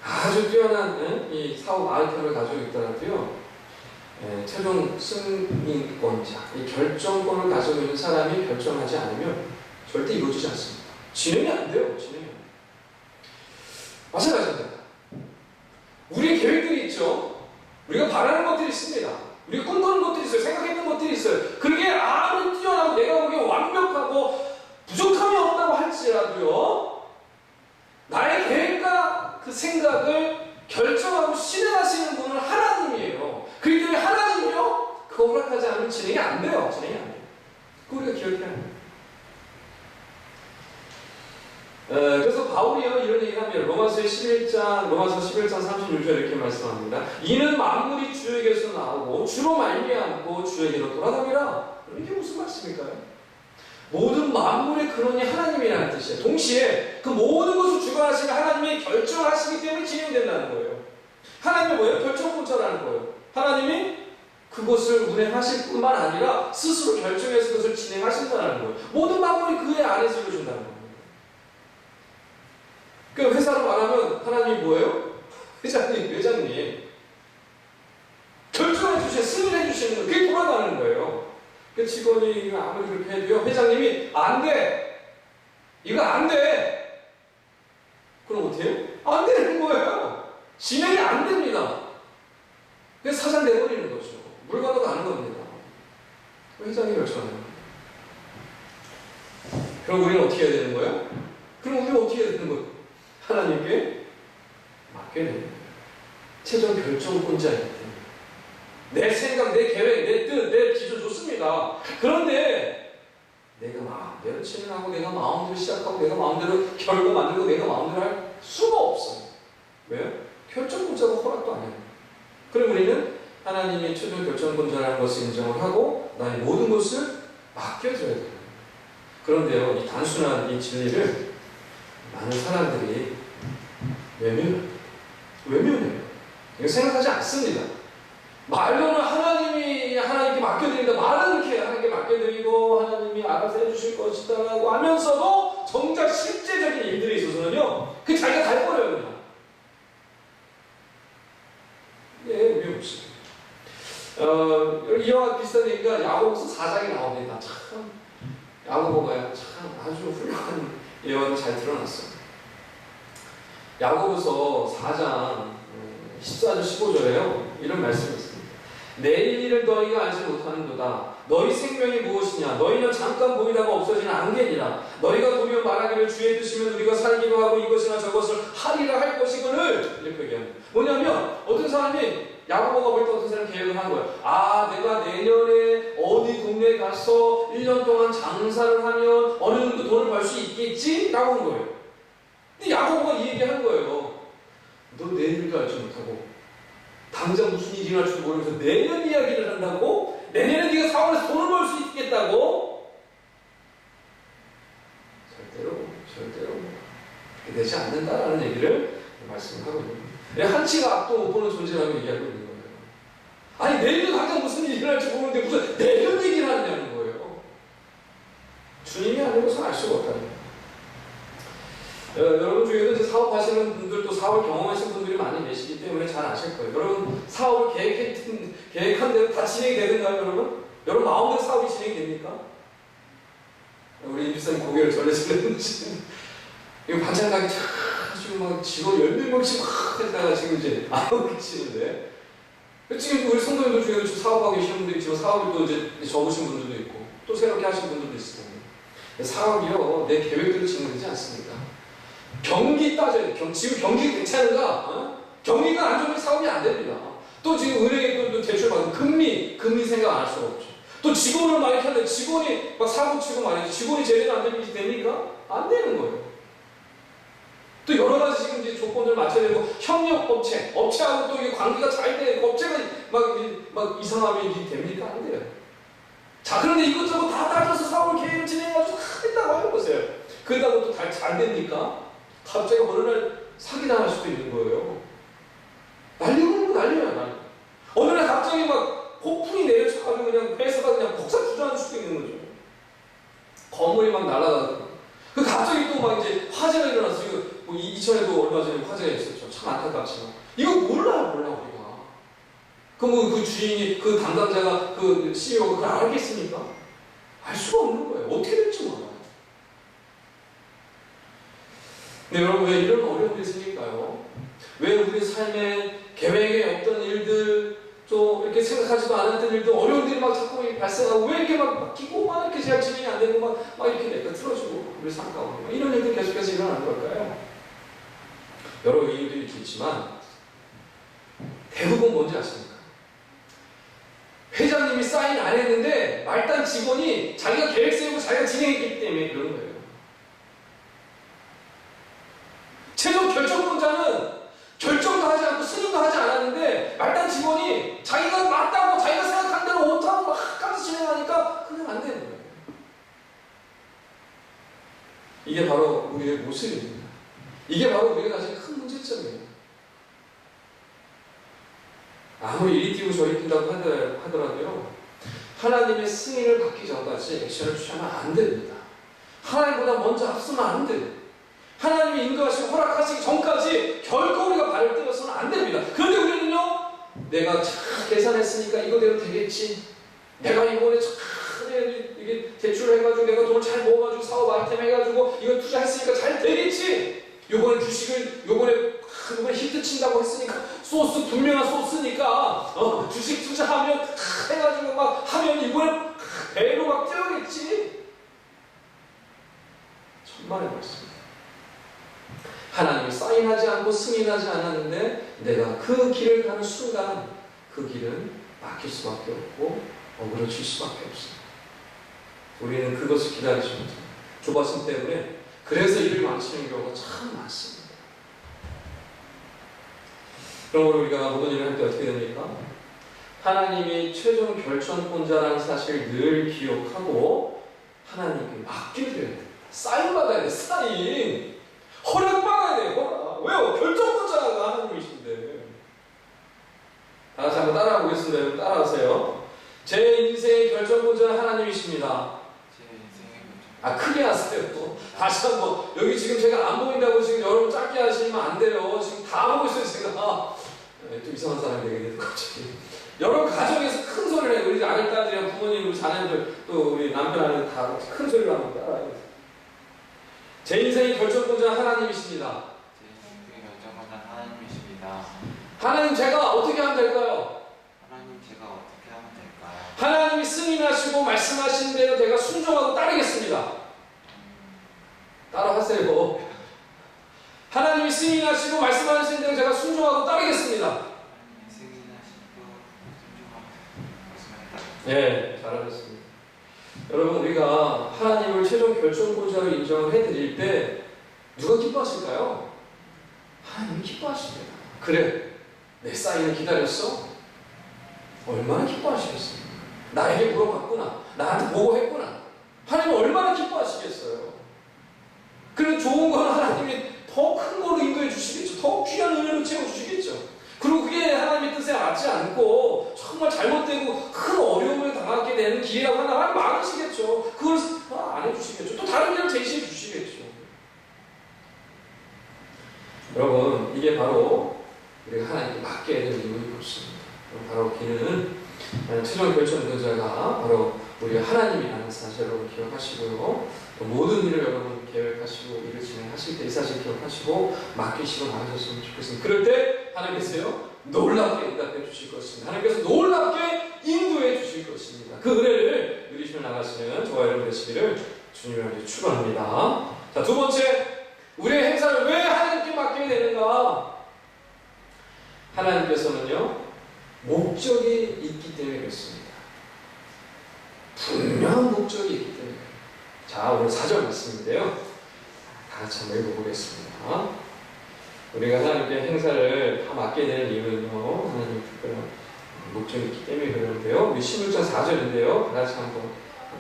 아주 뛰어난 이 사업 아이템을 가지고 있더라도요 최종 승인권자, 이 결정권을 가지고 있는 사람이 결정하지 않으면 절대 이루어지지 않습니다. 진행이 안 돼요. 진행이 안 돼요. 마찬가지입니다. 우리의 계획들이 있죠. 우리가 바라는 것들이 있습니다. 우리가 꿈꾸는 것들이 있어요. 생각했던 것들이 있어요. 그게 아무리 뛰어나고 내가 보기에 완벽하고 부족함이 없다고 할지라도요 나의 계획과 그 생각을 결정하고 실행하시는 분은 하나님이에요. 그렇기 때문에 하나님이요 그거 허락하지 않으면 진행이 안 돼요. 진행이 안 돼요. 그거 우리가 기억해야 합니다. 그래서 바울이요 이런 얘기를 합니다. 로마서 11장 36절 이렇게 말씀합니다. 이는 만물이 주에게서 나오고 주로 말미암고 주에게로 돌아갑니다. 이게 무슨 말씀일까요? 모든 만물의 근원이 하나님이라는 뜻이에요. 동시에 그 모든 것을 주관하시는 하나님이 결정하시기 때문에 진행된다는 거예요. 하나님이 뭐예요? 결정권자라는 거예요. 하나님이 그것을 운행하실 뿐만 아니라 스스로 결정해서 그것을 진행하신다는 거예요. 모든 만물이 그의 안에서 이루어진다는 겁니다. 그 회사로 말하면 하나님이 뭐예요? 회장님. 결정해 주시는, 승인해 주시는 거예요. 그게 돌아가는 거예요. 그 직원이 아무리 그렇게 해도요, 회장님이 안 돼! 이거 안 돼! 그럼 어떻게 해요? 안 되는 거예요. 진행이 안 됩니다. 그래서 사장 내버리는 거죠. 물 건너가는 겁니다. 회장이 결정하는 거예요. 그럼 우리는 어떻게 해야 되는 거예요? 그럼 우리는 어떻게 해야 되는 거예요? 하나님께 맡겨야 되는 거예요. 최종 결정권자이기 때문에. 내 생각, 내 계획, 내 뜻, 내 기준 좋습니다. 그런데 내가 마음대로 진행하고 내가 마음대로 시작하고 내가 마음대로 결과 만들고 내가 마음대로 할 수가 없어요. 왜요? 결정권자가 허락도 안 해요. 그럼 우리는 하나님이 최종 결정권자라는 것을 인정을 하고 나의 모든 것을 맡겨줘야 돼요. 그런데요, 이 단순한 이 진리를 많은 사람들이 외면해요. 이거 생각하지 않습니다. 말로는 하나님께 맡겨드린다. 말은 이렇게 하나님께 맡겨드리고 하나님이 알아서 해주실 것이다라고 하면서도 정작 실제적인 일들에 있어서는요, 그 자기가 다 해버려요, 그냥. 왜 없습니다. 이와 비슷한 얘기가 야고보서 4장에 나옵니다. 참 야고보가요, 참 아주 훌륭한 예언을 잘 드러났어요. 야고보서 4장 14절 15절에요. 이런 말씀이 있습니다. 내일 일을 너희가 알지 못하는도다. 너희 생명이 무엇이냐? 너희는 잠깐 보이다가 없어지는 안개니라. 너희가 보면 말하기를 주의 뜻이면 우리가 살기로 하고 이것이나 저것을 하리라 할 것이거늘. 이렇게 얘기합니다. 뭐냐면 어떤 사람이 야고보가 볼 때 어떤 사람이 계획을 하는 거예요. 내가 내년에 어디 동네에 가서 1년 동안 장사를 하면 어느 정도 돈을 벌 수 있겠지? 라고 한 거예요. 근데 야고보가 이 얘기하는 거예요. 너 내일도 알지 못하고 당장 무슨 일이 일어날지도 모르면서 내년 이야기를 한다고? 내년에 네가 사원에서 돈을 벌 수 있겠다고? 절대로 그렇게 되지 않는다라는 얘기를 말씀을 하고 있는 거예요. 한치가 앞도 못 보는 존재라고 얘기하고 있는 거예요. 아니 내일도 당장 무슨 일이 일어날지 모르는데 무슨 내년 얘기를 하느냐는 거예요. 주님이 아니고서 알 수가 없다는 거예요. 여러분 중에도 이제 사업하시는 분들도 사업을 경험하신 분들이 많이 계시기 때문에 잘 아실 거예요. 여러분 사업을 계획한 대로 다 진행이 되는가요, 여러분? 여러분 마음대로 사업이 진행이 됩니까? 집사님 고개를 절레절레 이거 반찬 가게 쫙 지금 막 직원 10명씩 막 했다가 지금 이제 아무 계시는데 지금 우리 성도님들 중에도 지금 사업하고 계시는 분들이 있지만 사업을 또 이제 접으신 분들도 있고 또 새롭게 하신 분들도 있을 거예요. 사업이요 내 계획대로 진행되지 않습니다. 경기 따져야 돼. 지금 경기 괜찮은가? 어? 경기가 안 좋으면 사업이 안 됩니다. 또 지금 은행에 또 대출 받은 금리 생각 안 할 수가 없죠. 또 직원을 많이 하는데 직원이 막 사고 치고 말이지 직원이 제대로 안 되면 됩니까? 안 되는 거예요. 또 여러 가지 지금 이제 조건을 맞춰야 되고 협력 업체하고 또 이게 관계가 잘 돼, 업체가 막 이상하면 이게 됩니까? 안 돼요. 자, 그런데 이것저것 다 따져서 사업을 계획을 진행해가지고 했다고 해보세요. 그러다가 또 잘 됩니까? 갑자기 어느 날 사기당할 수도 있는 거예요. 난리야. 어느 날 갑자기 막 폭풍이 내려쳐가지고 그냥 회사가 그냥 폭삭 주저앉을 수도 있는 거죠. 건물이 막 날아가고. 그 갑자기 또 막 이제 화재가 일어났어요. 이거 뭐 이천에도 얼마 전에 화재가 있었죠. 참 안타깝지만. 이거 몰라, 우리가. 그 주인이, 그 담당자가, 그 CEO가 그걸 알겠습니까? 알 수가 없는 거예요. 어떻게 될지 몰라요. 근데 여러분, 왜 이런 어려움이 생길까요? 왜 우리 삶에 계획에 없던 일들, 또 이렇게 생각하지도 않았던 일들, 어려운 일이 막 자꾸 발생하고, 왜 이렇게 막 바뀌고, 막 이렇게 잘 진행이 안 되고, 막 이렇게 내가 틀어지고, 우리 삶 가운데. 이런 일들이 계속해서 일어나는 걸까요? 여러 이유들이 있겠지만, 대부분 뭔지 아십니까? 회장님이 사인 안 했는데, 말단 직원이 자기가 계획 세우고 자기가 진행했기 때문에 그런 거예요. 최종 결정권자는 결정도 하지 않고 승인도 하지 않았는데 말단 직원이 자기가 맞다고 자기가 생각한 대로 옳다고 막 하면서 진행하니까 그냥 안 되는 거예요. 이게 바로 우리의 모습입니다. 이게 바로 우리가 가진 큰 문제점이에요. 아무리 이리 뛰고 저리 뛴다고 하더라도요. 하나님의 승인을 받기 전까지 액션을 취하면 안 됩니다. 하나님보다 먼저 앞서면 안 돼요. 하나님이 인도하시고 허락하시기 전까지 결코 우리가 발을 떼어서는 안 됩니다. 그런데 우리는요, 내가 잘 계산했으니까 이거대로 되겠지. 내가 이번에 잘 이게 대출을 해가지고 내가 돈을 잘 모아가지고 사업 아이템 해가지고 이거 투자했으니까 잘 되겠지. 요번에 주식을 요번에 히트 친다고 했으니까 소스 분명한 소스니까 주식 투자하면 해가지고 막 하면 이번에 배로 막 뛰어겠지. 천만의 말씀. 하나님이 사인하지 않고 승인하지 않았는데 내가 그 길을 가는 순간 그 길은 막힐 수밖에 없고 어그러질 수밖에 없습니다. 우리는 그것을 기다리지 못합니다. 조바심 때문에 그래서 일을 망치는 경우가 참 많습니다. 그러므로 우리가 모든 일을 할 때 어떻게 됩니까? 하나님이 최종 결정권자라는 사실을 늘 기억하고 하나님께 맡기게 됩니다. 사인 받아야 돼, 사인. 허락받아야 돼요, 허락. 왜요? 결정권자가 하나님이신데. 다 같이 한번 따라가 보겠습니다. 여러분 따라하세요. 제 인생의 결정권자는 하나님이십니다. 제 인생의 크게 하세요. 또. 다시 한번. 여기 지금 제가 안 보인다고 지금 여러분 짧게 하시면 안 돼요. 지금 다 보고 있어요, 제가. 또 이상한 사람이 되겠네요, 갑자기. 여러분 가정에서 큰 소리를 해요. 우리 아들, 딸들이랑 부모님, 우리 자녀들, 또 우리 남편, 아내 다 큰 소리로 한번 따라해요. 제 인생의 결정권자는 하나님이십니다. 제 인생의 결정권자는 하나님이십니다. 하나님 제가 어떻게 하면 될까요? 하나님 제가 어떻게 하면 될까요? 하나님이 승인하시고 말씀하신 대로 제가 순종하고 따르겠습니다. 따라하세요. 하나님이 승인하시고 말씀하신 대로 제가 순종하고 따르겠습니다. 하나님이 승인하시고 순종하고 말씀하셨다. 예, 잘하셨습니다. 여러분 우리가 하나님을 최종 결정권자로 인정을 해드릴 때 누가 기뻐하실까요? 하나님이 기뻐하십니다. 그래, 내 사인을 기다렸어? 얼마나 기뻐하시겠어요? 나에게 물어봤구나. 나한테 보고했구나. 하나님은 얼마나 기뻐하시겠어요? 그리고 좋은 건 하나님이 더 큰 걸로 인도해 주시겠죠. 더 귀한 은혜로 채워주시겠죠. 그리고 그게 하나님의 뜻에 맞지 않고 정말 잘못되고 큰 어려움을 당하게 되는 기회라고 하나님 막으시겠죠. 그걸 안 해주시겠죠. 또 다른 길을 제시해 주시겠죠. 여러분 이게 바로 우리가 하나님께 맡겨야 되는 이유인 것입니다. 바로 기는 최종 결정권자가 바로 우리가 하나님이라는 사실 여러분 기억하시고요. 또 모든 일을 여러분 계획하시고 일을 진행하실 때 이 사실 기억하시고 맡기시고 나가셨으면 좋겠습니다. 그럴 때 하나님께서요 놀랍게 응답해 주실 것입니다. 하나님께서 놀랍게 인도해 주실 것입니다. 그 은혜를 누리시며 나가시는 저와 여러분 되시기를 주님을 축원합니다. 자, 두 번째, 우리의 행사를 왜 하나님께 맡기게 되는가? 하나님께서는요 목적이 있기 때문에 그렇습니다. 분명한 목적이 있기 때문에. 자, 오늘 4절 말씀인데요. 다 같이 한번 읽어보겠습니다. 우리가 하나님께 행사를 다 맡게 되는 이유는요, 하나님 특별한 목적이 있기 때문에 그러는데요. 우리 16장 4절인데요. 다 같이 한번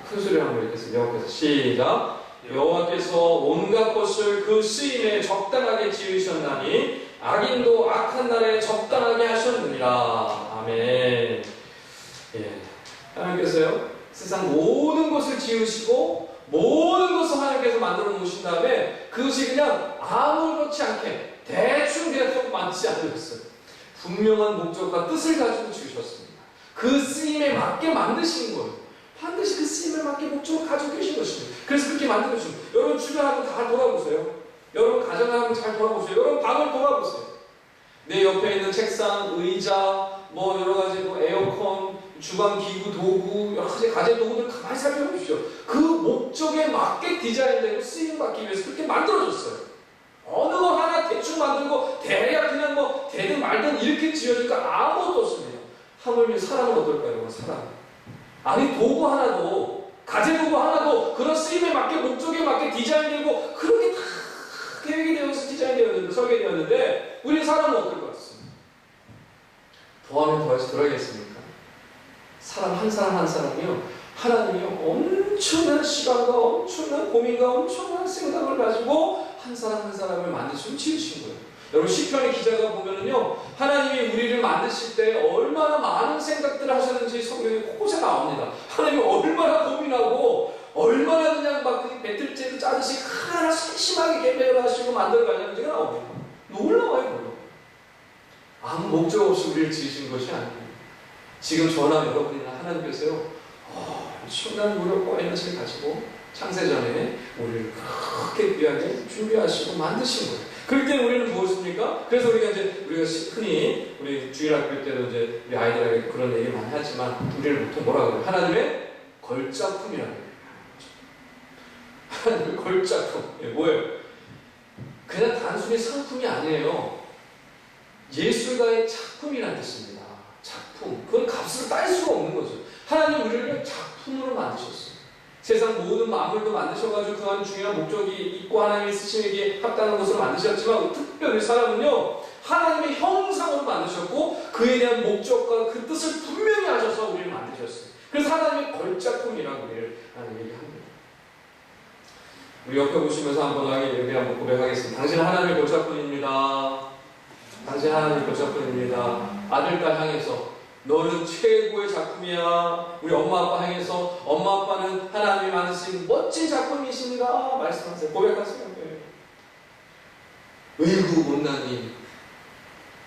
큰 소리로 한번 읽겠습니다. 여호와께서 시작. 여호와께서 온갖 것을 그 쓰임에 적당하게 지으셨나니 악인도 악한 날에 적당하게 하셨느니라. 아멘. 예. 하나님께서요 세상 모든 것을 지으시고 모든 것을 하나님께서 만들어 놓으신 다음에 그것이 그냥 아무렇지 않게 대충 만들지 않으셨어요. 분명한 목적과 뜻을 가지고 지으셨습니다. 그 쓰임에 맞게 만드신 거예요. 반드시 그 쓰임에 맞게 목적을 가지고 계신 것입니다. 그래서 그렇게 만들어 주신 거예요. 여러분 주변 한번 다 돌아보세요. 여러분 가정을 한번 잘 돌아보세요. 여러분 방을 돌아보세요. 내 옆에 있는 책상, 의자, 뭐 여러 가지 뭐 에어컨, 주방 기구, 도구, 여러 가지 가전 도구들 가만히 살펴보십시오. 그 목적에 맞게 디자인되고 쓰임받기 위해서 그렇게 만들어졌어요. 어느 거 하나 대충 만들고 대략 그냥 뭐 되든 말든 이렇게 지어지니까 아무것도 없습니다. 하물며 사람은 어떨까요? 사람. 아니 도구 하나도 가전 도구 하나도 그런 쓰임에 맞게 목적에 맞게 디자인되고 그렇게 다 계획이 되어서 디자인되었는데 설계되었는데 우리 사람은 어떨 것 같습니다. 더하면 더해서 들어야겠습니까? 사람 한 사람 한 사람이요 하나님이 엄청난 시간과 엄청난 고민과 엄청난 생각을 가지고 한 사람 한 사람을 만드시고 지으신 거예요. 여러분 시편의 기자가 보면은요 하나님이 우리를 만드실 때 얼마나 많은 생각들을 하셨는지 성경에 곳곳에 나옵니다. 하나님이 얼마나 고민하고 얼마나 그냥 막 배틀제를 짜듯이 하나하나 세심하게 계획을 하시고 만들어가는지가 나옵니다. 놀라워요. 놀라워. 아무 목적 없이 우리를 지으신 것이 아니에요. 지금 저나 여러분이나 하나님께서요 엄청난 노력과 에너지를 가지고 창세전에 우리를 그렇게 귀하게 준비하시고 만드신 거예요. 그럴 때 우리는 무엇입니까? 그래서 우리가 흔히 우리 주일학교 때도 이제 우리 아이들에게 그런 얘기 많이 하지만 우리를 보통 뭐라 그래요? 하나님의 걸작품이라는 거예요. 하나님의 걸작품. 뭐예요? 그냥 단순히 상품이 아니에요. 예술가의 작품이라는 뜻입니다. 작품. 그건 값을 딸 수가 없는 거죠. 하나님 우리를 작품으로 만드셨어요. 세상 모든 만물도 만드셔가지고 그 안에 중요한 목적이 있고 하나님이 쓰시기에 합당한 것으로 만드셨지만 특별히 사람은요 하나님의 형상으로 만드셨고 그에 대한 목적과 그 뜻을 분명히 하셔서 우리를 만드셨어요. 그래서 하나님의 걸작품이라고 우리를 얘기합니다. 우리 옆에 보시면서 여기 한번 고백하겠습니다. 당신은 하나님의 걸작품입니다. 당신 하나님의 걸작품입니다. 아들, 딸 향해서 너는 최고의 작품이야. 우리 엄마, 아빠 향해서 엄마, 아빠는 하나님이 만드신 멋진 작품이십니다. 말씀하세요. 고백하세요. 의구 못나니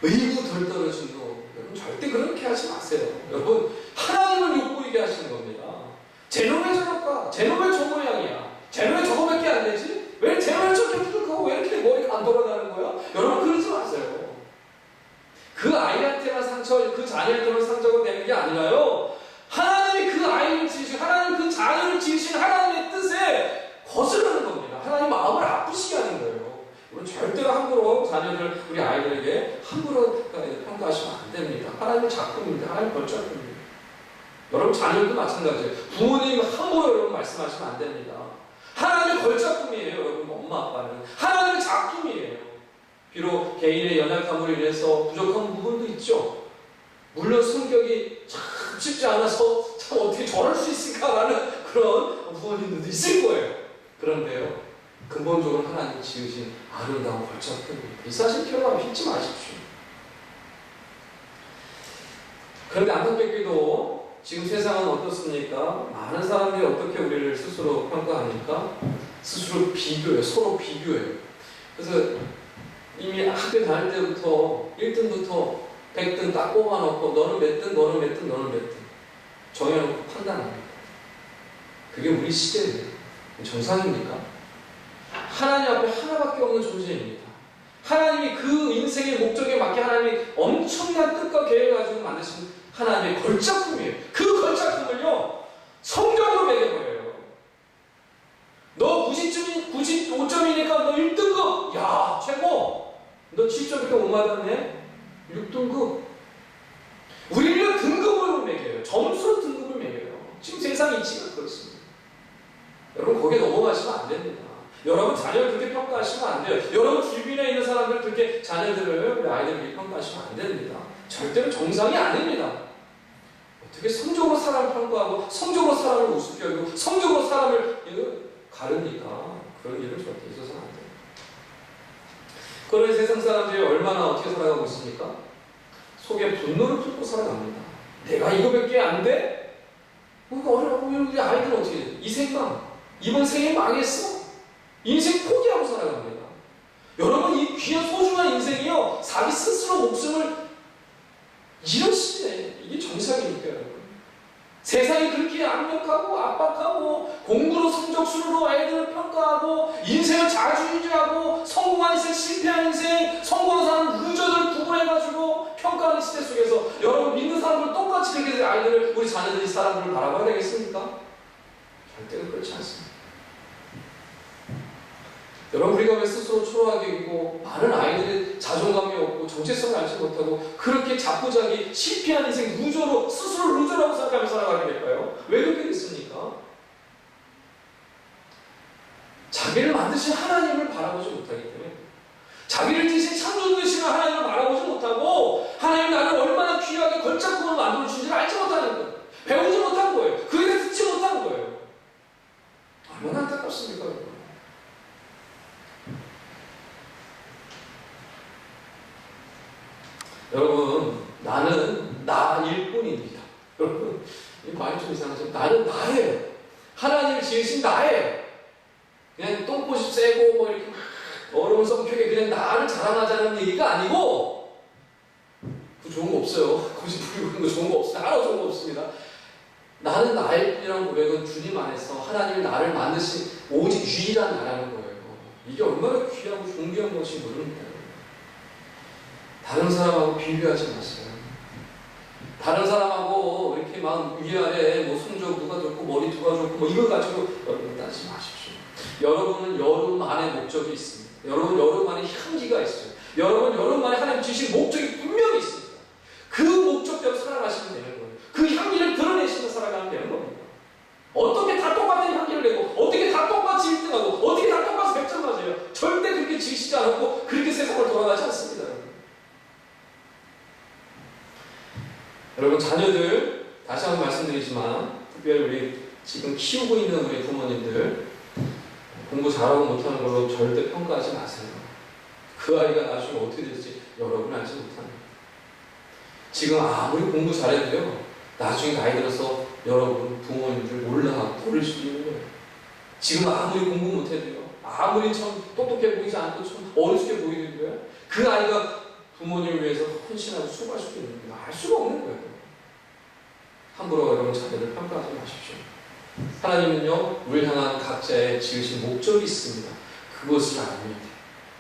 의구 덜 떨어진 너. 여러분 절대 그렇게 하지 마세요. 여러분 하나님을 욕보이게 하시는 겁니다. 쟤는 왜 저럴까? 쟤는 왜 저 모양이야? 쟤는 왜 저거밖에 안 되지? 왜 쟤는 왜 저렇게 부족하고 왜 이렇게 머리가 안 돌아가는 거야? 여러분 그러지 마세요. 그 아이한테만 상처, 그 자녀한테만 상처가 되는 게 아니라요. 하나님이 그 아이를 지으신, 하나님 그 자녀를 지으신 하나님의 뜻에 거스르는 겁니다. 하나님 마음을 아프시게 하는 거예요. 여러분 절대로 함부로 자녀들, 우리 아이들에게 함부로 평가하시면 안 됩니다. 하나님의 작품입니다. 하나님 걸작품입니다. 여러분 자녀도 마찬가지예요. 부모님 함부로 여러분 말씀하시면 안 됩니다. 하나님의 걸작품이에요. 여러분 엄마 아빠는 하나님의 작품이에요. 비록 개인의 연약함으로 인해서 부족한 부분도 있죠. 물론 성격이 참 쉽지 않아서 참 어떻게 저럴 수 있을까라는 그런 부모님들도 있을 거예요. 그런데요, 근본적으로 하나님 지으신 아름다운 걸작품입니다. 이 사실 기억하면 잊지 마십시오. 그런데 안타깝게도 지금 세상은 어떻습니까? 많은 사람들이 어떻게 우리를 스스로 평가합니까? 스스로 비교해요. 서로 비교해요. 그래서 이미 학교 다닐 때부터 1등부터 100등 딱 뽑아놓고 너는 몇 등, 너는 몇 등, 너는 몇 등 정해놓고 판단합니다. 그게 우리 시대예요. 정상입니까? 하나님 앞에 하나밖에 없는 존재입니다. 하나님이 그 인생의 목적에 맞게 하나님이 엄청난 뜻과 계획을 가지고 만드신 하나님의 걸작품이에요. 그 걸작품을요, 성적으로 매겨버려요. 너 95점이니까 너 1등급! 야, 최고! 너 7점이니까 못 맞았네? 6등급. 우리는 등급으로 매겨요. 점수로 등급을 매겨요. 지금 세상이 이치가 그렇습니다. 여러분, 거기에 넘어가시면 안 됩니다. 여러분, 자녀를 그렇게 평가하시면 안 돼요. 여러분, 주변에 있는 사람들 그렇게 자녀들을, 우리 아이들을 그렇게 평가하시면 안 됩니다. 절대로 정상이 아닙니다. 어떻게 성적으로 사람을 평가하고, 성적으로 사람을 우습게 하고, 성적으로 사람을 가릅니까? 그런 일은 절대 있어서는 안 돼요. 그런 세상 사람들이 얼마나 어떻게 살아가고 있습니까? 속에 분노를 품고 살아갑니다. 내가 이거밖에 안 돼? 우리 아이들은 어떻게 돼? 이 생각, 이번 생에 망했어? 인생 포기하고 살아갑니다. 여러분, 이 귀한 소중한 인생이요, 자기 스스로 목숨을 잃으시네. 이게 정상이니까, 여러분. 세상이 그렇게 압력하고 압박하고 공부로 성적순으로 아이들을 평가하고 인생을 자주유지하고 성공한 인생, 실패한 인생, 성공한 사람, 루저들 구분해가지고 평가하는 시대 속에서 여러분, 믿는 사람들 똑같이 그렇게 아이들을, 우리 자녀들이 사람들을 바라봐야 되겠습니까? 절대로 그렇지 않습니다. 여러분, 우리가 왜 스스로 초라하게 이고 많은 아이들이 자존감이 없고 정체성을 알지 못하고 그렇게 자꾸자기 실패한 인생 루저로, 스스로 루저라고 생각하며 살아가게 될까요? 왜 그렇게 됐습니까? 자기를 만드신 하나님을 바라보지 못하기 때문에, 자기를 지신 창조주이신 하나님을 바라보지 못하고 하나님 나를 얼마나 귀하게 걸작품을 만들어 주신지를 알지 못하는 거예요. 배우지 못한 거예요. 그 일에 듣지 못한 거예요. 얼마나 안타깝습니까, 여러분? 여러분, 나는 나일 뿐입니다. 여러분, 이 말이 좀 이상하죠? 나는 나예요. 하나님을 지으신 나예요. 그냥 똥꼬집 세고 뭐 이렇게 어려운 성격에 그냥 나를 자랑하자는 얘기가 아니고, 그 좋은 거 없어요. 고집 부리고 있는 거 좋은 거 없어요. 하나 좋은 거 없습니다. 나는 나일 뿐이라는 고백은 주님 안에서 하나님이 나를 만드신 오직 유일한 나라는 거예요. 이게 얼마나 귀하고 존귀한 것인지 모릅니다. 다른 사람하고 비교하지 마세요. 다른 사람하고 이렇게 막 위아래 뭐 성적 누가 좋고 머리 누가 좋고 뭐 이걸 가지고 여러분 따지지 마십시오. 여러분은 여러분만의 목적이 있습니다. 여러분 여러분만의 향기가 있어요. 여러분 여러분만의 하나님 주신 목적이 분명히 있습니다. 그 목적대로 살아가시면 되는 거예요. 그 향기를 드러내시며 살아가면 되는 겁니다. 어떻게 다 똑같은 향기를 내고 어떻게 다 똑같이 1등하고 어떻게 다 똑같이 100점 맞아요. 절대 그렇게 지으시지 않았고 그렇게 세상을 돌아가지 않습니다. 여러분, 자녀들, 다시 한번 말씀드리지만 특별히 우리 지금 키우고 있는 우리 부모님들, 공부 잘하고 못하는 걸로 절대 평가하지 마세요. 그 아이가 나중에 어떻게 될지 여러분 알지 못합니다. 지금 아무리 공부 잘해도요, 나중에 나이 들어서 여러분 부모님들 몰라하고 버릴 수도 있는 거예요. 지금 아무리 공부 못해도요, 아무리 참 똑똑해 보이지 않고 좀 어리숙해 보이는데요, 그 아이가 부모님을 위해서 헌신하고 수고할 수도 있는 거예요. 알 수가 없는 거예요. 함부로 여러분 자녀를 평가하지 마십시오. 하나님은요, 우리를 향한 각자의 지으신 목적이 있습니다. 그것을 알면 돼요.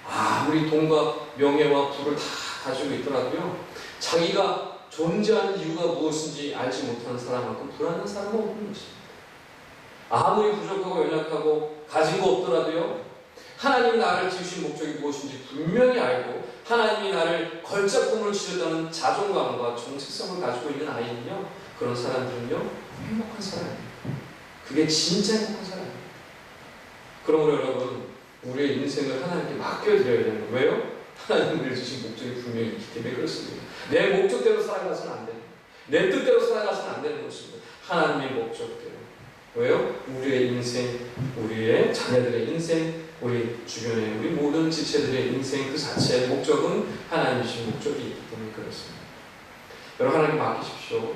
아무리 돈과 명예와 부를 다 가지고 있더라도요, 자기가 존재하는 이유가 무엇인지 알지 못하는 사람만큼 불안한 사람은 없는 것입니다. 아무리 부족하고 연약하고 가진 거 없더라도요, 하나님이 나를 지으신 목적이 무엇인지 분명히 알고 하나님이 나를 걸작품으로 지었다는 자존감과 정체성을 가지고 있는 아이는요, 그런 사람들은요, 행복한 사람이에요. 그게 진짜 행복한 사람이에요. 그러므로 여러분, 우리의 인생을 하나님께 맡겨드려야 되는 거예요. 왜요? 하나님을 주신 목적이 분명히 있기 때문에 그렇습니다. 내 목적대로 살아가서는 안 돼요. 내 뜻대로 살아가서는 안 되는 것입니다. 하나님의 목적대로. 왜요? 우리의 인생, 우리의 자녀들의 인생, 우리 주변의 우리 모든 지체들의 인생 그 자체의 목적은 하나님이신 목적이 있기 때문에 그렇습니다. 여러분, 하나님 맡기십시오.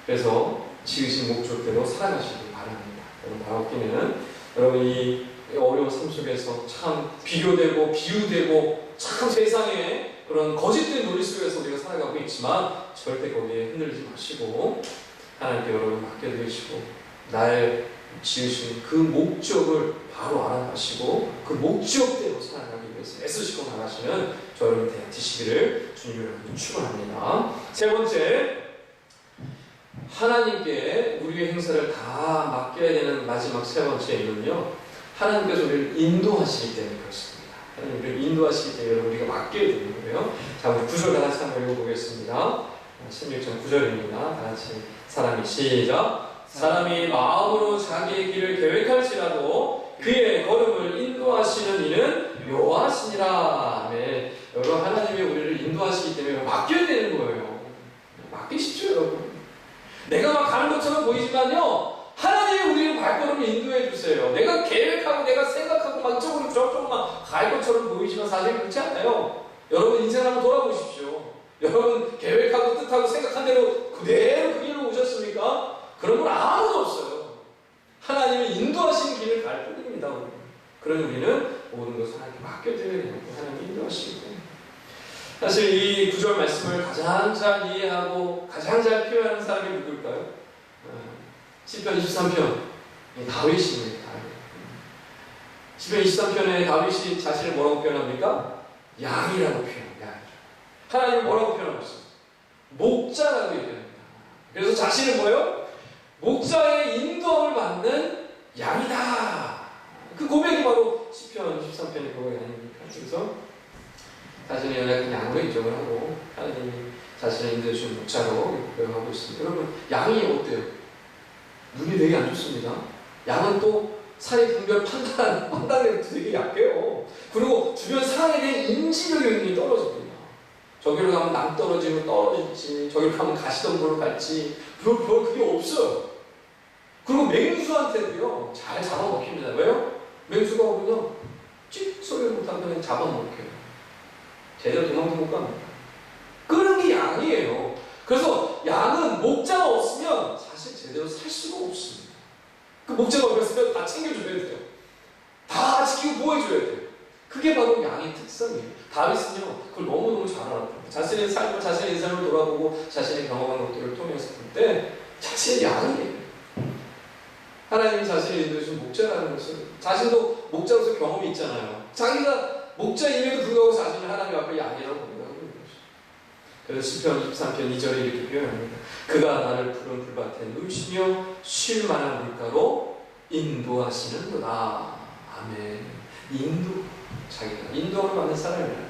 그래서 지으신 목적대로 살아가시길 바랍니다. 여러분, 다음기는 여러분 이 어려운 삶 속에서 참 비교되고 비유되고 참 세상에 그런 거짓된 논리 속에서 우리가 살아가고 있지만 절대 거기에 흔들리지 마시고 하나님께 여러분 맡겨드리시고 나의 지으신 그 목적을 바로 알아가시고 그 목적대로 살아가기 위해서 애쓰시고 나가시는 저 여러분 되시기를 주님으로 축원합니다. 세 번째, 하나님께 우리의 행사를 다 맡겨야 되는 마지막 세 번째 이유는요, 하나님께서 우리를 인도하시기 때문에 그렇습니다. 하나님 우리를 인도하시기 때문에 우리가 맡겨야 되는 거예요. 자, 우리 9절 다 같이 한번 읽어보겠습니다. 16장 9절입니다. 다 같이 사람이 시작. 사람이 마음으로 자기의 길을 계획할지라도 그의 걸음을 인도하시는 이는 여호와시니라. 아멘. 여러분, 하나님이 우리를 인도하시기 때문에 맡겨야 되는 거예요. 맡기십시오, 여러분. 내가 막 가는 것처럼 보이지만요, 하나님이 우리를 발걸음을 인도해 주세요. 내가 계획하고 내가 생각하고 막 이쪽으로 저쪽으로 갈 것처럼 보이지만 사실 그렇지 않아요. 여러분 인생 한번 돌아보십시오. 여러분 계획하고 뜻하고 생각한 대로 그대로 그 길로 오셨습니까? 그런 건 아무도 없어요. 하나님이 인도하시는 길을 갈 뿐입니다. 그런 우리는 모든 것을 하나님께 맡겨드려야 되고 하나님이 인도하시기 때문에. 사실 이 구절 말씀을 가장 잘 이해하고 가장 잘 표현하는 사람이 누굴까요? 시편 23편 다윗입니다. 시편 23편에 다윗이 자신을 뭐라고 표현합니까? 양이라고 표현합니다. 하나님은 뭐라고 표현하고 있습니다? 목자라고 얘기합니다. 그래서 자신은 뭐예요? 목자의 인도함을 받는 양이다. 그 고백이 바로 시편 23편의 고백이 아닙니까? 그래서 자신의 연약한 양으로 인정을 하고 하나님이 자신을 인도해 주신 목자로 고백하고 있습니다. 여러분, 양이 어때요? 눈이 되게 안 좋습니다. 양은 또 사회 분별 판단력도 되게 약해요. 그리고 주변 상황에 대한 인지력이 굉장히 떨어집니다. 저기로 가면 남 떨어지면 떨어질지, 저기로 가면 가시덤불로 갈지, 별 그게 없어요. 그리고 맹수한테도요, 잘 잡아먹힙니다. 왜요? 맹수가 오면요, 찍 소리를 못하면 그냥 잡아먹혀요. 제대로 도망도 못 갑니다. 그런 게 양이에요. 그래서 양은 목자가 없으면 사실 제대로 살 수가 없습니다. 그 목자가 없으면 다 챙겨줘야 돼요. 다 지키고 보호해줘야 돼요. 그게 바로 양의 특성이에요. 다윗은요, 그걸 너무너무 잘 알았거든요. 자신의 삶을, 자신의 인생을 돌아보고 자신의 경험한 것들을 통해서 볼 때 자신의 양이에요. 하나님이 자신을 인도해준 목자라는 것을, 자신도 목자로서 경험이 있잖아요. 자기가 목자임에도 불구하고 자신을 하나님 앞에 양이라고 고백하고 있는 것이죠. 그래서 시편 23편 2절에 이렇게 표현합니다. 그가 나를 푸른 풀밭에 누이시며 쉴 만한 물가로 인도하시는구나. 아멘. 자기가 인도함을 받는 사람이라는,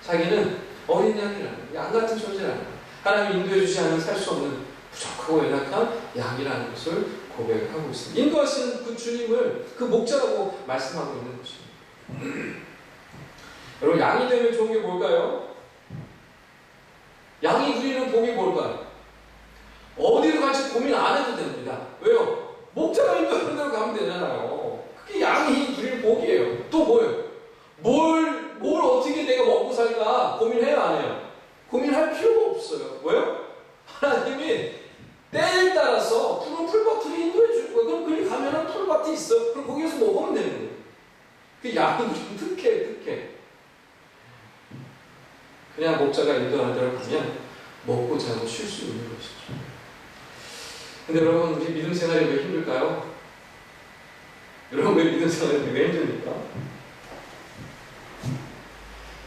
자기는 어린 양이라는, 양 같은 존재라는, 하나님이 인도해 주지 않으면 살 수 없는 부족하고 연약한 양이라는 것을 고백을 하고 있습니다. 인도하시는 그 주님을 그 목자라고 말씀하고 있는 것입니다. 여러분, 양이 되면 좋은 게 뭘까요? 양이 누리는 복이 뭘까요? 어디로 갈지 고민 안 해도 됩니다. 왜요? 목자가 인도하는 대로 가면 되잖아요. 그게 양이 누리는 복이에요. 또 뭐예요? 뭘 어떻게 내가 먹고 살까 고민해요, 안 해요? 고민할 필요가 없어요. 왜요? 하나님이 때에 따라서 푸른 풀밭으로 인도해 줄 거예요. 그럼 거기 가면은 풀밭이 있어. 그럼 거기에서 먹으면 되는 거예요. 그 양이 좀 특해. 그냥 목자가 인도하는 대로 가면 먹고 자고 쉴 수 있는 것이죠. 근데 여러분, 우리 믿음 생활이 왜 힘들까요? 여러분, 왜 믿음 생활이 왜 힘듭니까?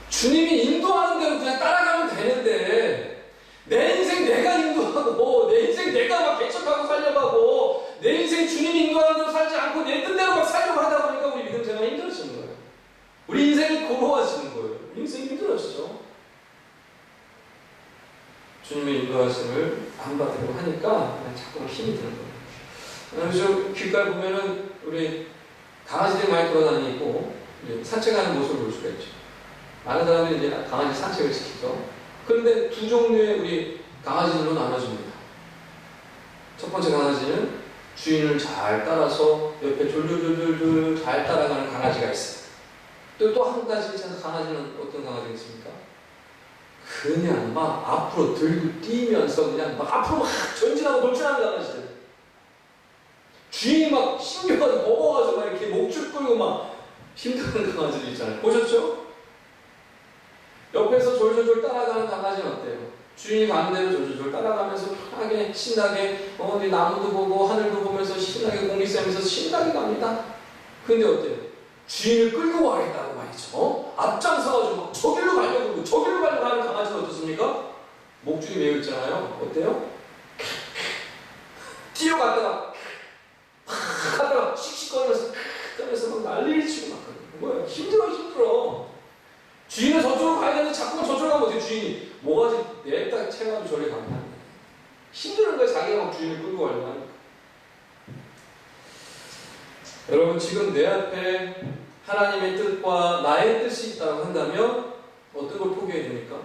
주님이 인도하는 대로 그냥 따라가면 되는데, 내 인생 내가 인도하고, 내 인생 내가 막 개척하고 살려고 하고, 내 인생 주님이 인도하는 대로 살지 않고 내 뜻대로 막 살려고 하다 보니까 우리 믿음 생활이 힘들어지는 거예요. 우리 인생이 고로워지는 거예요. 우리 인생이 힘들어지죠. 주님의 인도하심을 안 받으려고 하니까 자꾸 힘이 드는 거예요. 그래서 길가에 보면은 우리 강아지들이 많이 돌아다니고 산책하는 모습을 볼 수가 있죠. 많은 사람들이 이제 강아지 산책을 시키죠. 그런데 두 종류의 우리 강아지들로 나눠집니다. 첫 번째 강아지는 주인을 잘 따라서 옆에 졸졸졸졸 잘 따라가는 강아지가 있어요. 또 한 가지 강아지는 어떤 강아지가 있습니까? 그냥 막 앞으로 들고 뛰면서 그냥 막 앞으로 막 전진하고 돌진하는 강아지들. 주인이 막 신경을 먹어가지고 막 이렇게 목줄 끌고 막 힘든 강아지들 있잖아요. 보셨죠? 옆에서 졸졸졸 따라가는 강아지는 어때요? 주인이 가는 대로 졸졸 따라가면서 편하게 신나게 나무도 보고 하늘도 보면서 신나게 공기 쐬면서 신나게 갑니다. 근데 어때요? 주인을 끌고 가겠다고 말이죠. 앞장서가지고 저길로 가려고 하는 강아지는 어떻습니까? 목줄이 매여 있잖아요. 어때요? 뛰어갔다가 갔다가 씩씩거리면서 막 난리를 치고 막 그러는 거예요. 힘들어. 주인은 저쪽으로 가야 되는데 자꾸만 저쪽으로 가면 어떻게 주인이 뭐가지 냅다 채가지고 저리 가면 안 돼. 힘드는 거예요. 자기가 막 주인을 끌고 가려고 하니까. 여러분 지금 내 앞에 하나님의 뜻과 나의 뜻이 있다고 한다면 어떤 걸 포기해야 됩니까?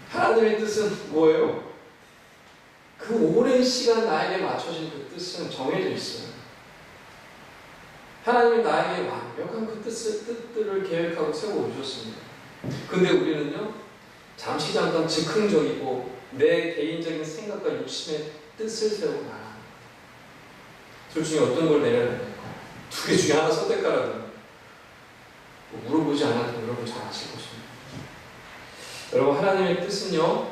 하나님의 뜻은 뭐예요? 그 오랜 시간 나에게 맞춰진 그 뜻은 정해져 있어요. 하나님이 나에게 완벽한 그 뜻들을 계획하고 세워주셨습니다. 근데 우리는요, 잠깐 즉흥적이고 내 개인적인 생각과 욕심의 뜻을 세우고 나갑니다. 둘 중에 어떤 걸 내려야 될까요? 두 개 중에 하나 선택하라고 물어보지 않아도 여러분 잘 아실 것입니다. 여러분 하나님의 뜻은요,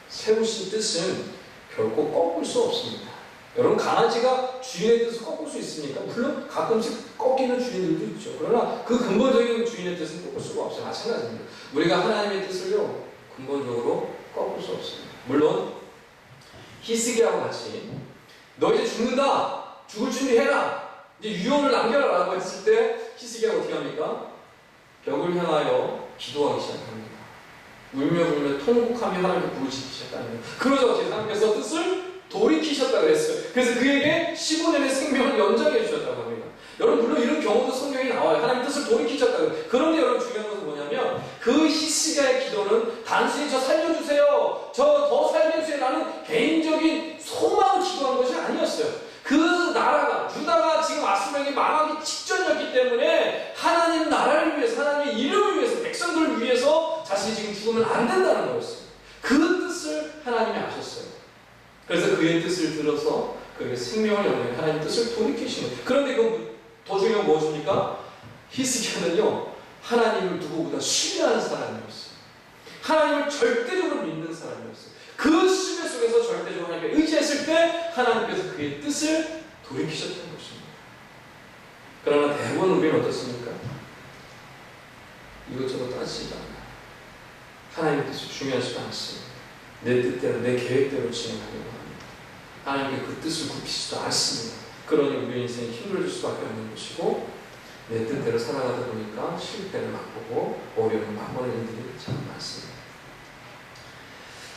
세우신 뜻은 결코 꺾을 수 없습니다. 여러분 강아지가 주인의 뜻을 꺾을 수 있습니까? 물론 가끔씩 꺾이는 주인들도 있죠. 그러나 그 근본적인 주인의 뜻은 꺾을 수가 없어요. 마찬가지입니다. 우리가 하나님의 뜻을요, 근본적으로 꺾을 수 없습니다. 물론 히스기야와 같이 너 이제 죽는다, 죽을 준비해라, 이제 유언을 남겨라 라고 했을 때 히스기야가 어떻게 합니까? 벽을 향하여 기도하기 시작합니다. 울며 불며 통곡하며 하나님께 부르짖기 시작합니다. 그러자 어떻게 하나님께서 뜻을 돌이키셨다고 그랬어요. 그래서 그에게 15년의 생명을 연장해 주셨다고 합니다. 여러분 물론 이런 경우도 성경에 나와요. 하나님 뜻을 돌이키셨다고. 그런데 여러분 중요한 것은 뭐냐면 그 히스기야의 기도는 단순히 저 살려주세요, 저 더 살게 해주세요 라는 개인적인 소망을 기도한 것이 아니었어요. 그 나라가 유다가 지금 아수르에게 망하기 직전이었기 때문에 하나님 나라를 위해서, 하나님의 이름을 위해서, 백성들을 위해서 자신이 지금 죽으면 안 된다는 거였어요. 그 뜻을 하나님이 아셨어요. 그래서 그의 뜻을 들어서 그에게 생명을 연결해 하나님 뜻을 돌이키신 거예요. 그런데 그 더 중요한 무엇입니까? 히스기야는요, 하나님을 누구보다 신뢰하는 사람이었어요. 하나님을 절대적으로 믿는 사람이었어요. 그 신뢰 속에서 절대적으로 하나님께 의지했을 때 하나님께서 그의 뜻을 돌이키셨다는 것입니다. 그러나 대부분 우리는 어떻습니까? 이것저것 따지지도 않아요. 하나님의 뜻이 중요하지도 않습니다. 내 뜻대로, 내 계획대로 진행하려고 합니다. 하나님께 그 뜻을 굽히지도 않습니다. 그러니 우리 인생이 힘들어질 수밖에 없는 것이고, 내 뜻대로 살아가다 보니까 실패를 맛보고 어려움을 맛보는 일들이 참 많습니다.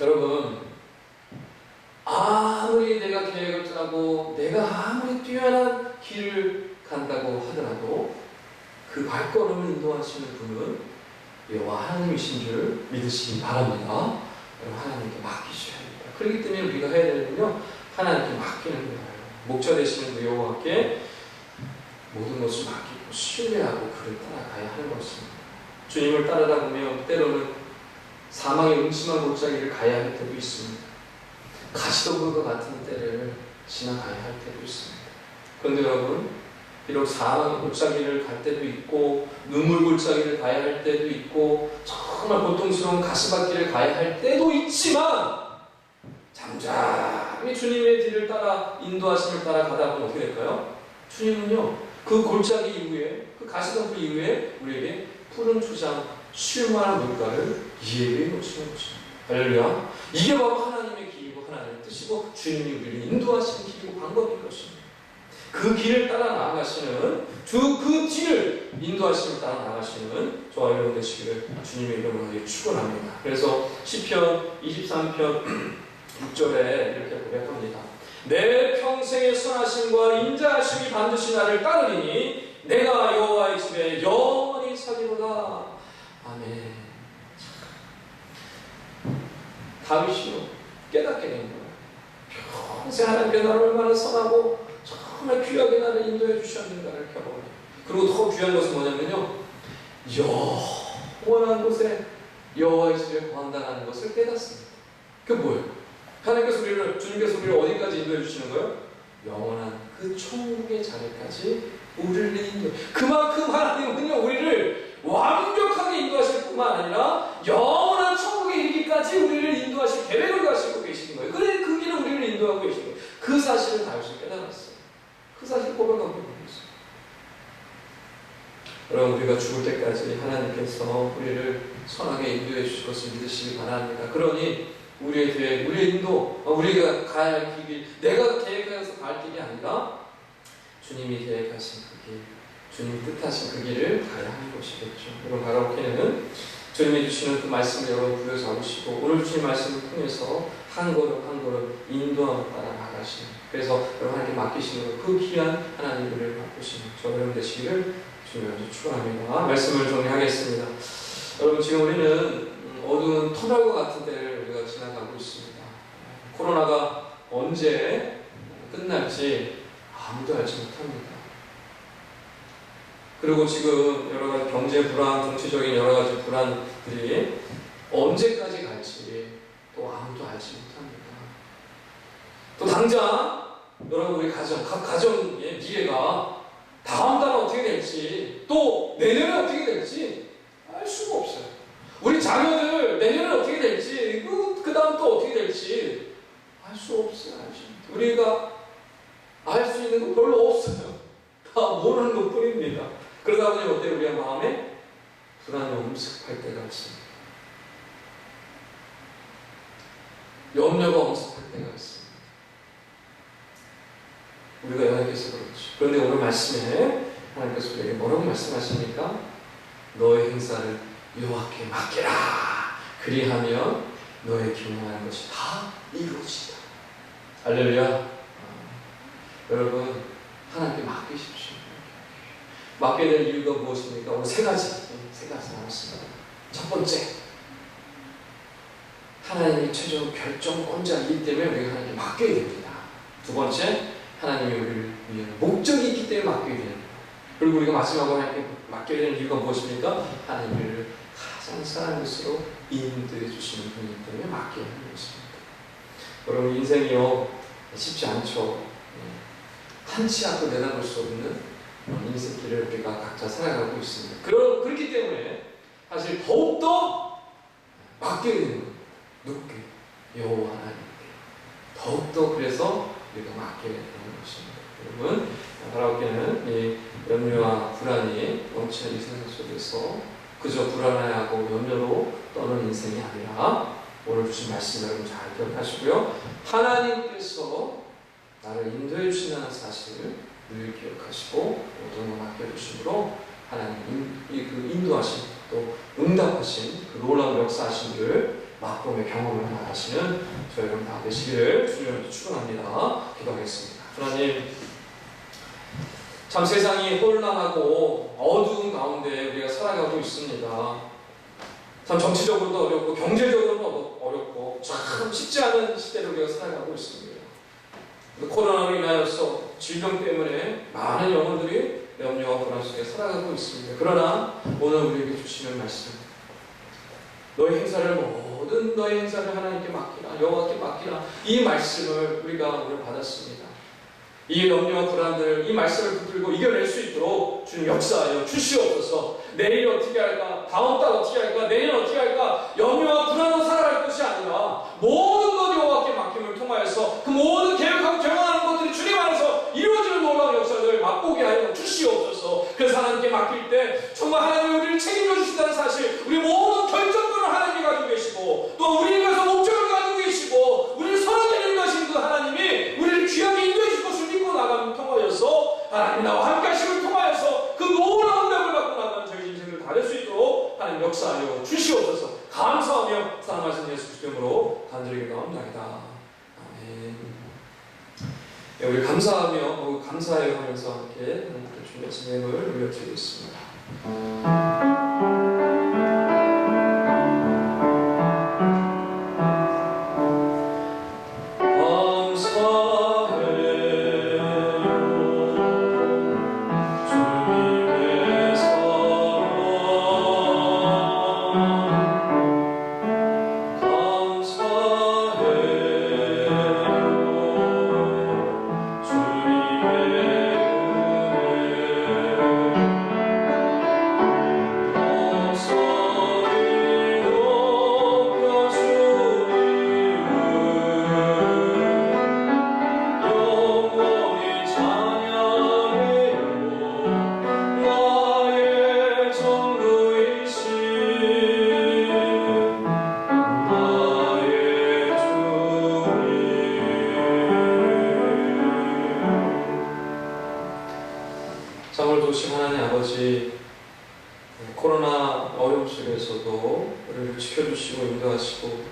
여러분, 아무리 내가 계획을 짜고 내가 아무리 뛰어난 길을 간다고 하더라도 그 발걸음을 인도하시는 분은 여호와 하나님이신 줄 믿으시기 바랍니다. 하나님께 맡기셔야 합니다. 그렇기 때문에 우리가 해야 되는 건요, 하나님께 맡기는 거예요. 목자 되시는 그 여호와께 모든 것을 맡기고 신뢰하고 그를 따라가야 하는 것입니다. 주님을 따르다 보면 때로는 사망의 음침한 골짜기를 가야 할 때도 있습니다. 가시덤불과 같은 때를 지나가야 할 때도 있습니다. 그런데 여러분, 비록 사망의 골짜기를 갈 때도 있고 눈물 골짜기를 가야 할 때도 있고 정말 고통스러운 가시밭길을 가야 할 때도 있지만, 잠잠히 주님의 뒤를 따라 인도하심을 따라 가다 보면 어떻게 될까요? 주님은요, 그 골짜기 이후에, 그 가시덤불 이후에 우리에게 푸른 초장, 쉴만한 물가를 예비해 놓으시는 것입니다. 할렐루야. 이게 바로 하나님의 길이고 하나님의 뜻이고 주님이 우리를 인도하시는 길이고 방법인 것입니다. 그 길을 따라 나아가시는, 그 뒤를 인도하심을 따라 나아가시는 저와 여러분 되시기를 주님의 이름으로 축원합니다. 그래서 시편 23편 6절에 이렇게 고백합니다. 내 평생의 선하심과 인자하심이 반드시 나를 따르리니 내가 여호와의 집에 영원히 살리로다. 아멘. 다윗이요, 깨닫게 된 거예요. 평생 하나님께 나를 얼마나 선하고 정말 귀하게 나를 인도해 주셨는가를 경험해요. 그리고 더 귀한 것은 뭐냐면요, 영원한 곳에 여호와의 집에 거한다는 것을 깨닫습니다. 그게 뭐예요? 하나님께서 우리를, 주님께서 우리를 어디까지 인도해 주시는 거예요? 영원한 그 천국의 자리까지 우리를 인도해. 그만큼 하나님은요, 우리를 여러분 우리가 죽을 때까지 하나님께서 우리를 선하게 인도해 주실 것을 믿으시기 바랍니다. 그러니 우리의 계획, 우리의 인도, 우리가 가야 할 길이 내가 계획해서 갈 길이 아니라 주님이 계획하신 그 길, 주님이 뜻하신 그 길을 가야 하는 것이겠죠. 여러분 가라오케는 주님이 주시는 그 말씀을 여러분 부여 잡으시고 오늘 주신 말씀을 통해서 한 걸음 한 걸음 인도함을 따라 나가시는, 그래서 여러분 하나님께 맡기시는 그 귀한 하나님을 바꾸시는 저 여러분 되시기를 주님으로 축원합니다. 말씀을 정리하겠습니다. 여러분 지금 우리는 어두운 터널과 같은 때를 우리가 지나가고 있습니다. 코로나가 언제 끝날지 아무도 알지 못합니다. 그리고 지금 여러 가지 경제 불안, 정치적인 여러 가지 불안들이 언제까지 갈지 또 아무도 알지 못합니다. 또 당장 여러분 우리 각 가정의 미래가 다음 달에 어떻게 될지 또 내년에 어떻게 될지 알 수가 없어요. 우리 자녀들 내년에 어떻게 될지 그 다음 또 어떻게 될지 알 수 없어요. 우리가 알 수 있는 건 별로 없어요. 다 모르는 것 뿐입니다. 그러다 보니 어때요? 우리가 마음에 불안이 엄습할 때가 있습니다. 염려가 엄습할 때가 있습니다. 우리가 연약해서 그렇죠. 그런데 오늘 말씀에 하나님께서 우리에게 뭐라고 말씀하십니까? 너의 행사를 여호와께 맡기라. 그리하면 너의 기원하는 것이 다 이루어지다. 할렐루야. 여러분 하나님께 맡기십시오. 맡게 될 이유가 무엇입니까? 오늘 세 가지 나왔습니다. 첫 번째, 하나님이 최종 결정권자이기 때문에 우리가 하나님께 맡겨야 됩니다. 두 번째, 하나님이 우리를 위한 목적이 있기 때문에 맡겨야 됩니다. 그리고 우리가 마지막으로 하나님께 맡겨야 되는 이유가 무엇입니까? 하나님을 가장 사랑하는 것으로 인도해 주시는 분이기 때문에 맡겨야 하는 것입니다. 여러분 인생이요 쉽지 않죠. 한치 앞도 내다볼 수 없는 인생길을 우리가 각자 살아가고 있습니다. 그렇기 때문에 사실 더욱더 맡겨야 되는 겁니다. 누구께? 여호와 하나님께. 더욱더 그래서 우리가 맡겨야 되는 것입니다. 여러분 가라오케는 이 염려와 불안이 넘치는 이 세상 속에서 그저 불안해하고 염려로 떠는 인생이 아니라 오늘 주신 말씀 여러분 잘 기억하시고요. 하나님께서 나를 인도해 주신다는 사실을 늘 기억하시고 모든 걸 맡겨주심으로 하나님 그 인도하심 또 응답하신 그 놀라운 역사하심을 맛보며 경험을 나가시는 저희 여러분 다 되시기를 주님으로 축원합니다. 기도하겠습니다. 하나님 참 세상이 혼란하고 어두운 가운데 우리가 살아가고 있습니다. 참 정치적으로도 어렵고 경제적으로도 어렵고 참 쉽지 않은 시대를 우리가 살아가고 있습니다. 코로나로 인하여서 질병 때문에 많은 영혼들이 염려와 불안 속에 살아가고 있습니다. 그러나 오늘 우리에게 주시는 말씀, 너의 행사를 모든 너의 행사를 하나님께 맡기라, 여호와께 맡기라, 이 말씀을 우리가 오늘 받았습니다. 이 염려와 불안들, 이 말씀을 붙들고 이겨낼 수 있도록 주님 역사하여 주시옵소서. 내일 어떻게 할까? 다음 달 어떻게 할까? 내년 어떻게 할까? 염려와 불안으로 살아갈 것이 아니라 모든 것 여호와께 맡김을 통하여서 그 모든 계획하고 경험하는 것들이 주님 안에서 이루어지는 놀라운 역사를 맛보게 하여 주시옵소서. 그래서 하나님께 맡길 때 정말 하나님이 우리를 책임져 주신다는 사실, 우리 모든 결정권을 하나님이 가지고 계시고 또 우리를 위해서 목적을 가지고 계시고 우리를 선하게 인도하시는 그 하나님이 우리를 귀하게 인도해 주실 것을 믿고 나가는 통하여서 하나님 나와 함께 하심을 통하여서 그 놀라운 답을 받고 나가는 저희 인생을 다 될 수 있도록 하나님 역사하여 주시옵소서. 감사하며 사랑하신 예수 그리스도 이름으로 간절히 기도합니다. 아멘. 네, 우리 감사하며 감사해요 하면서 함께 주님의 진행을 올려드리고 있습니다. 하나님 아버지, 코로나 어려움 속에서도 우리를 지켜주시고 인도하시고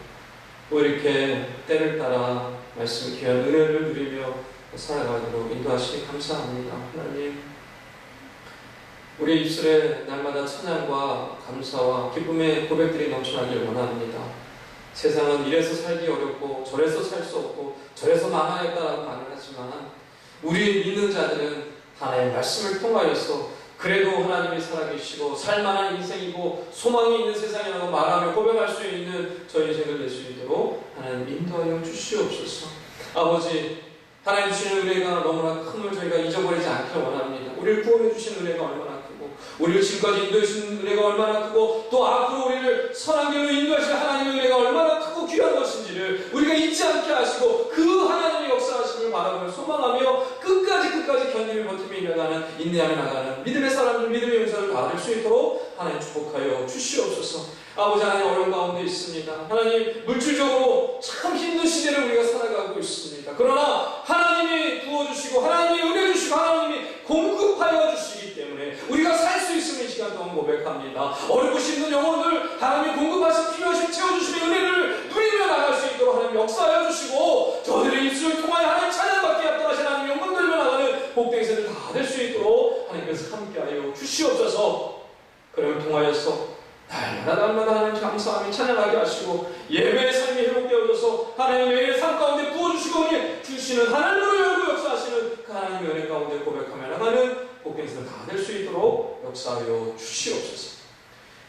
또 이렇게 때를 따라 말씀 귀한 은혜를 누리며 살아가도록 인도하시니 감사합니다. 하나님, 우리 입술에 날마다 찬양과 감사와 기쁨의 고백들이 넘쳐나길 원합니다. 세상은 이래서 살기 어렵고 저래서 살 수 없고 저래서 망하였다라고 말을 하지만 우리 믿는 자들은 하나님의 말씀을 통하여서 그래도 하나님이 살아계시고 살만한 인생이고 소망이 있는 세상이라고 말하며 고백할 수 있는 저희 인생을 낼 수 있도록 하나님 인도하여 주시옵소서. 아버지, 하나님 주시는 은혜가 너무나 큰 걸 저희가 잊어버리지 않기를 원합니다. 우리를 구원해 주신 은혜가 얼마나 크고 우리를 지금까지 인도해 주신 은혜가 얼마나 크고 또 앞으로 우리를 선한 길로 인도하실 하나님의 은혜가 얼마나 크고 귀한 것인지를 우리가 잊지 않게 하시고 그 하나님의 역사하심을 바라보며 소망하며 끝까지 견디며 버티며 이어가는 인내하며 나가는 믿음의 사람들, 믿음의 용사를 받을 수 있도록 하나님 축복하여 주시옵소서. 아버지, 하나님 어려운 가운데 있습니다. 하나님, 물질적으로 참 힘든 시대를 우리가 살아가고 있습니다. 그러나 하나님이 부어주시고 하나님이 은혜 주시고 하나님이 공급하여 주시기 때문에 우리가 살 수 있음을 이 시간 동안 고백합니다. 어렵고 힘든 영혼들 하나님이 공급하신 필요하신 채워주시는 은혜를 누리며 나갈 수 있도록 하나님 역사하여 주시고 저들의 입술을 통하여 하나님 찬양받게 합당하신 하나님 영광 돌며 나가는 복된 세를 다 될 수 있도록 하나님께서 함께하여 주시옵소서. 그를 통하여서 날마다 하나님 감사하며 찬양하게 하시고 예배의 삶이 회복되어져서 하나님의 예배의 삶 가운데 부어주시고 주시는 하나님으로 열고 역사하시는 그 하나님의 은혜 가운데 고백하며 나가는 복된 세를 다 될 수 있도록 역사하여 주시옵소서.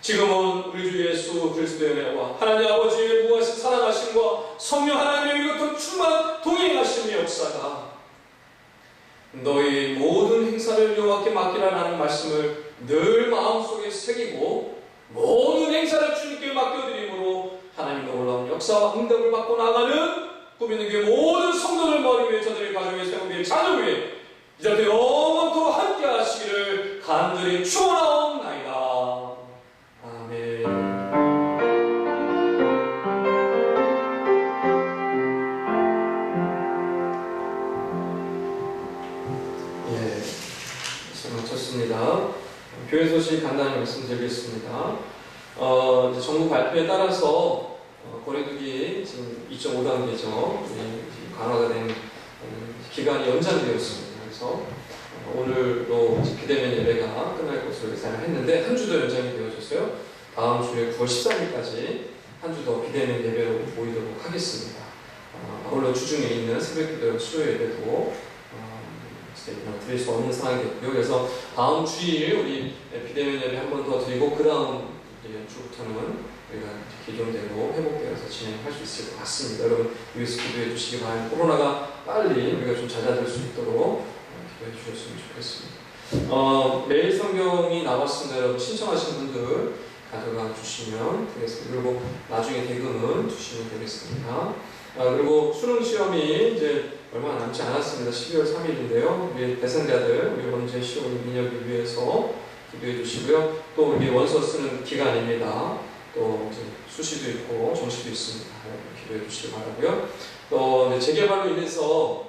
지금은 우리 주 예수 그리스도의 은혜와 하나님 아버지의 무하신 사랑하심과 성령 하나님의 이것도 충만 동행하심의 역사가 너희 모든 행사를 여호와께 맡기라는 말씀을 늘 마음속에 새기고 모든 행사를 주님께 맡겨드림으로 하나님의 놀라운 역사와 응답을 받고 나가는 꿈있는 교회 모든 성도들 머리 위에 저들의 가정의 세움 위에 자녀 위에 이제부터 영원토록 함께 하시기를 간절히 축원하옵나이다. 아멘. 마쳤습니다. 교회 소식 간단히 말씀드리겠습니다. 이제 정부 발표에 따라서 거리두기 지금 2.5단계죠. 강화가 된 기간이 연장되었습니다. 그래서 오늘로 비대면 예배가 끝날 것으로 예상을 했는데 한 주 더 연장이 되어졌어요. 다음 주에 9월 13일까지 한 주 더 비대면 예배로 모이도록 하겠습니다. 아울러 주중에 있는 새벽기도 수요 예배도 드릴 수 없는 상황이 됐고요. 그래서 다음 주일 우리 비대면 예배 한 번 더 드리고 그 다음 주부터는 우리가 기존대로 회복되어서 진행할 수 있을 것 같습니다. 여러분 위에서 기도해 주시기 바랍니다. 코로나가 빨리 우리가 좀 잦아들 수 있도록 기도해 주셨으면 좋겠습니다. 매일 성경이 나왔습니다. 여러분 신청하신 분들 가져가 주시면 되겠습니다. 그리고 나중에 대금은 주시면 되겠습니다. 그리고 수능 시험이 이제 얼마 남지 않았습니다. 12월 3일인데요. 우리 대상자들, 우리 원제 시험 민혁을 위해서 기도해 주시고요. 또 우리 원서 쓰는 기간입니다. 또 이제 수시도 있고 정시도 있습니다. 기도해 주시기 바라고요. 또 이제 재개발로 인해서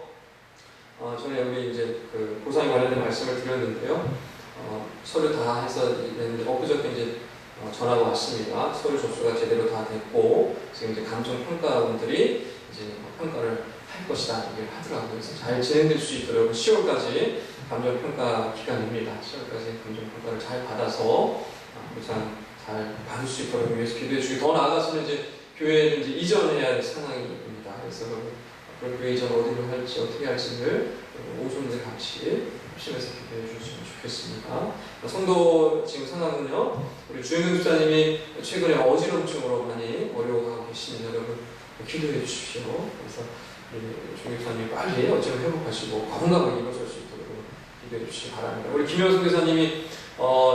전에 우리 이제 그 보상에 관련된 말씀을 드렸는데요. 서류 다 해서 엊그저께 이제 전화가 왔습니다. 서류 접수가 제대로 다 됐고 지금 이제 감정 평가원들이 이제 평가를 할 것이다 얘기를 하더라고요. 그래서 잘 진행될 수 있도록 10월까지 감정평가 기간입니다. 10월까지 감정평가를 잘 받아서 우선 잘 받을 수 있도록 위해서 기도해 주시고 더 나아가서는 이제 교회를 이제 이전해야 할 상황입니다. 그래서 앞으로 교회 이전 어디로 할지 어떻게 할지를 오전에 같이 합심해서 기도해 주시면 좋겠습니다. 성도 지금 상황은요. 우리 주영경 집사님이 최근에 어지럼증으로 많이 어려워하고 계십니다. 여러분 기도해 주십시오. 그래서 주님사님 빨리 어찌나 회복하시고 건강하게 일어설 수 있도록 기도해 주시기 바랍니다. 우리 김효성 교사님이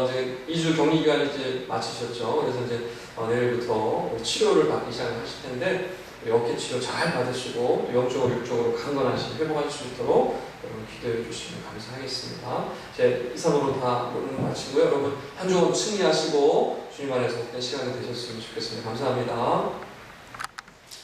이제 2주 격리 기간 이제 마치셨죠. 그래서 이제 내일부터 치료를 받기 시작하실 텐데 우리 어깨 치료 잘 받으시고 또 영적으로 육적으로 강건하신 회복하실 수 있도록 여러분 기도해 주시면 감사하겠습니다. 제 2, 3으로 다 모든 거 마치고요. 여러분 한 주간 승리하시고 주님 안에서 복된 시간이 되셨으면 좋겠습니다. 감사합니다.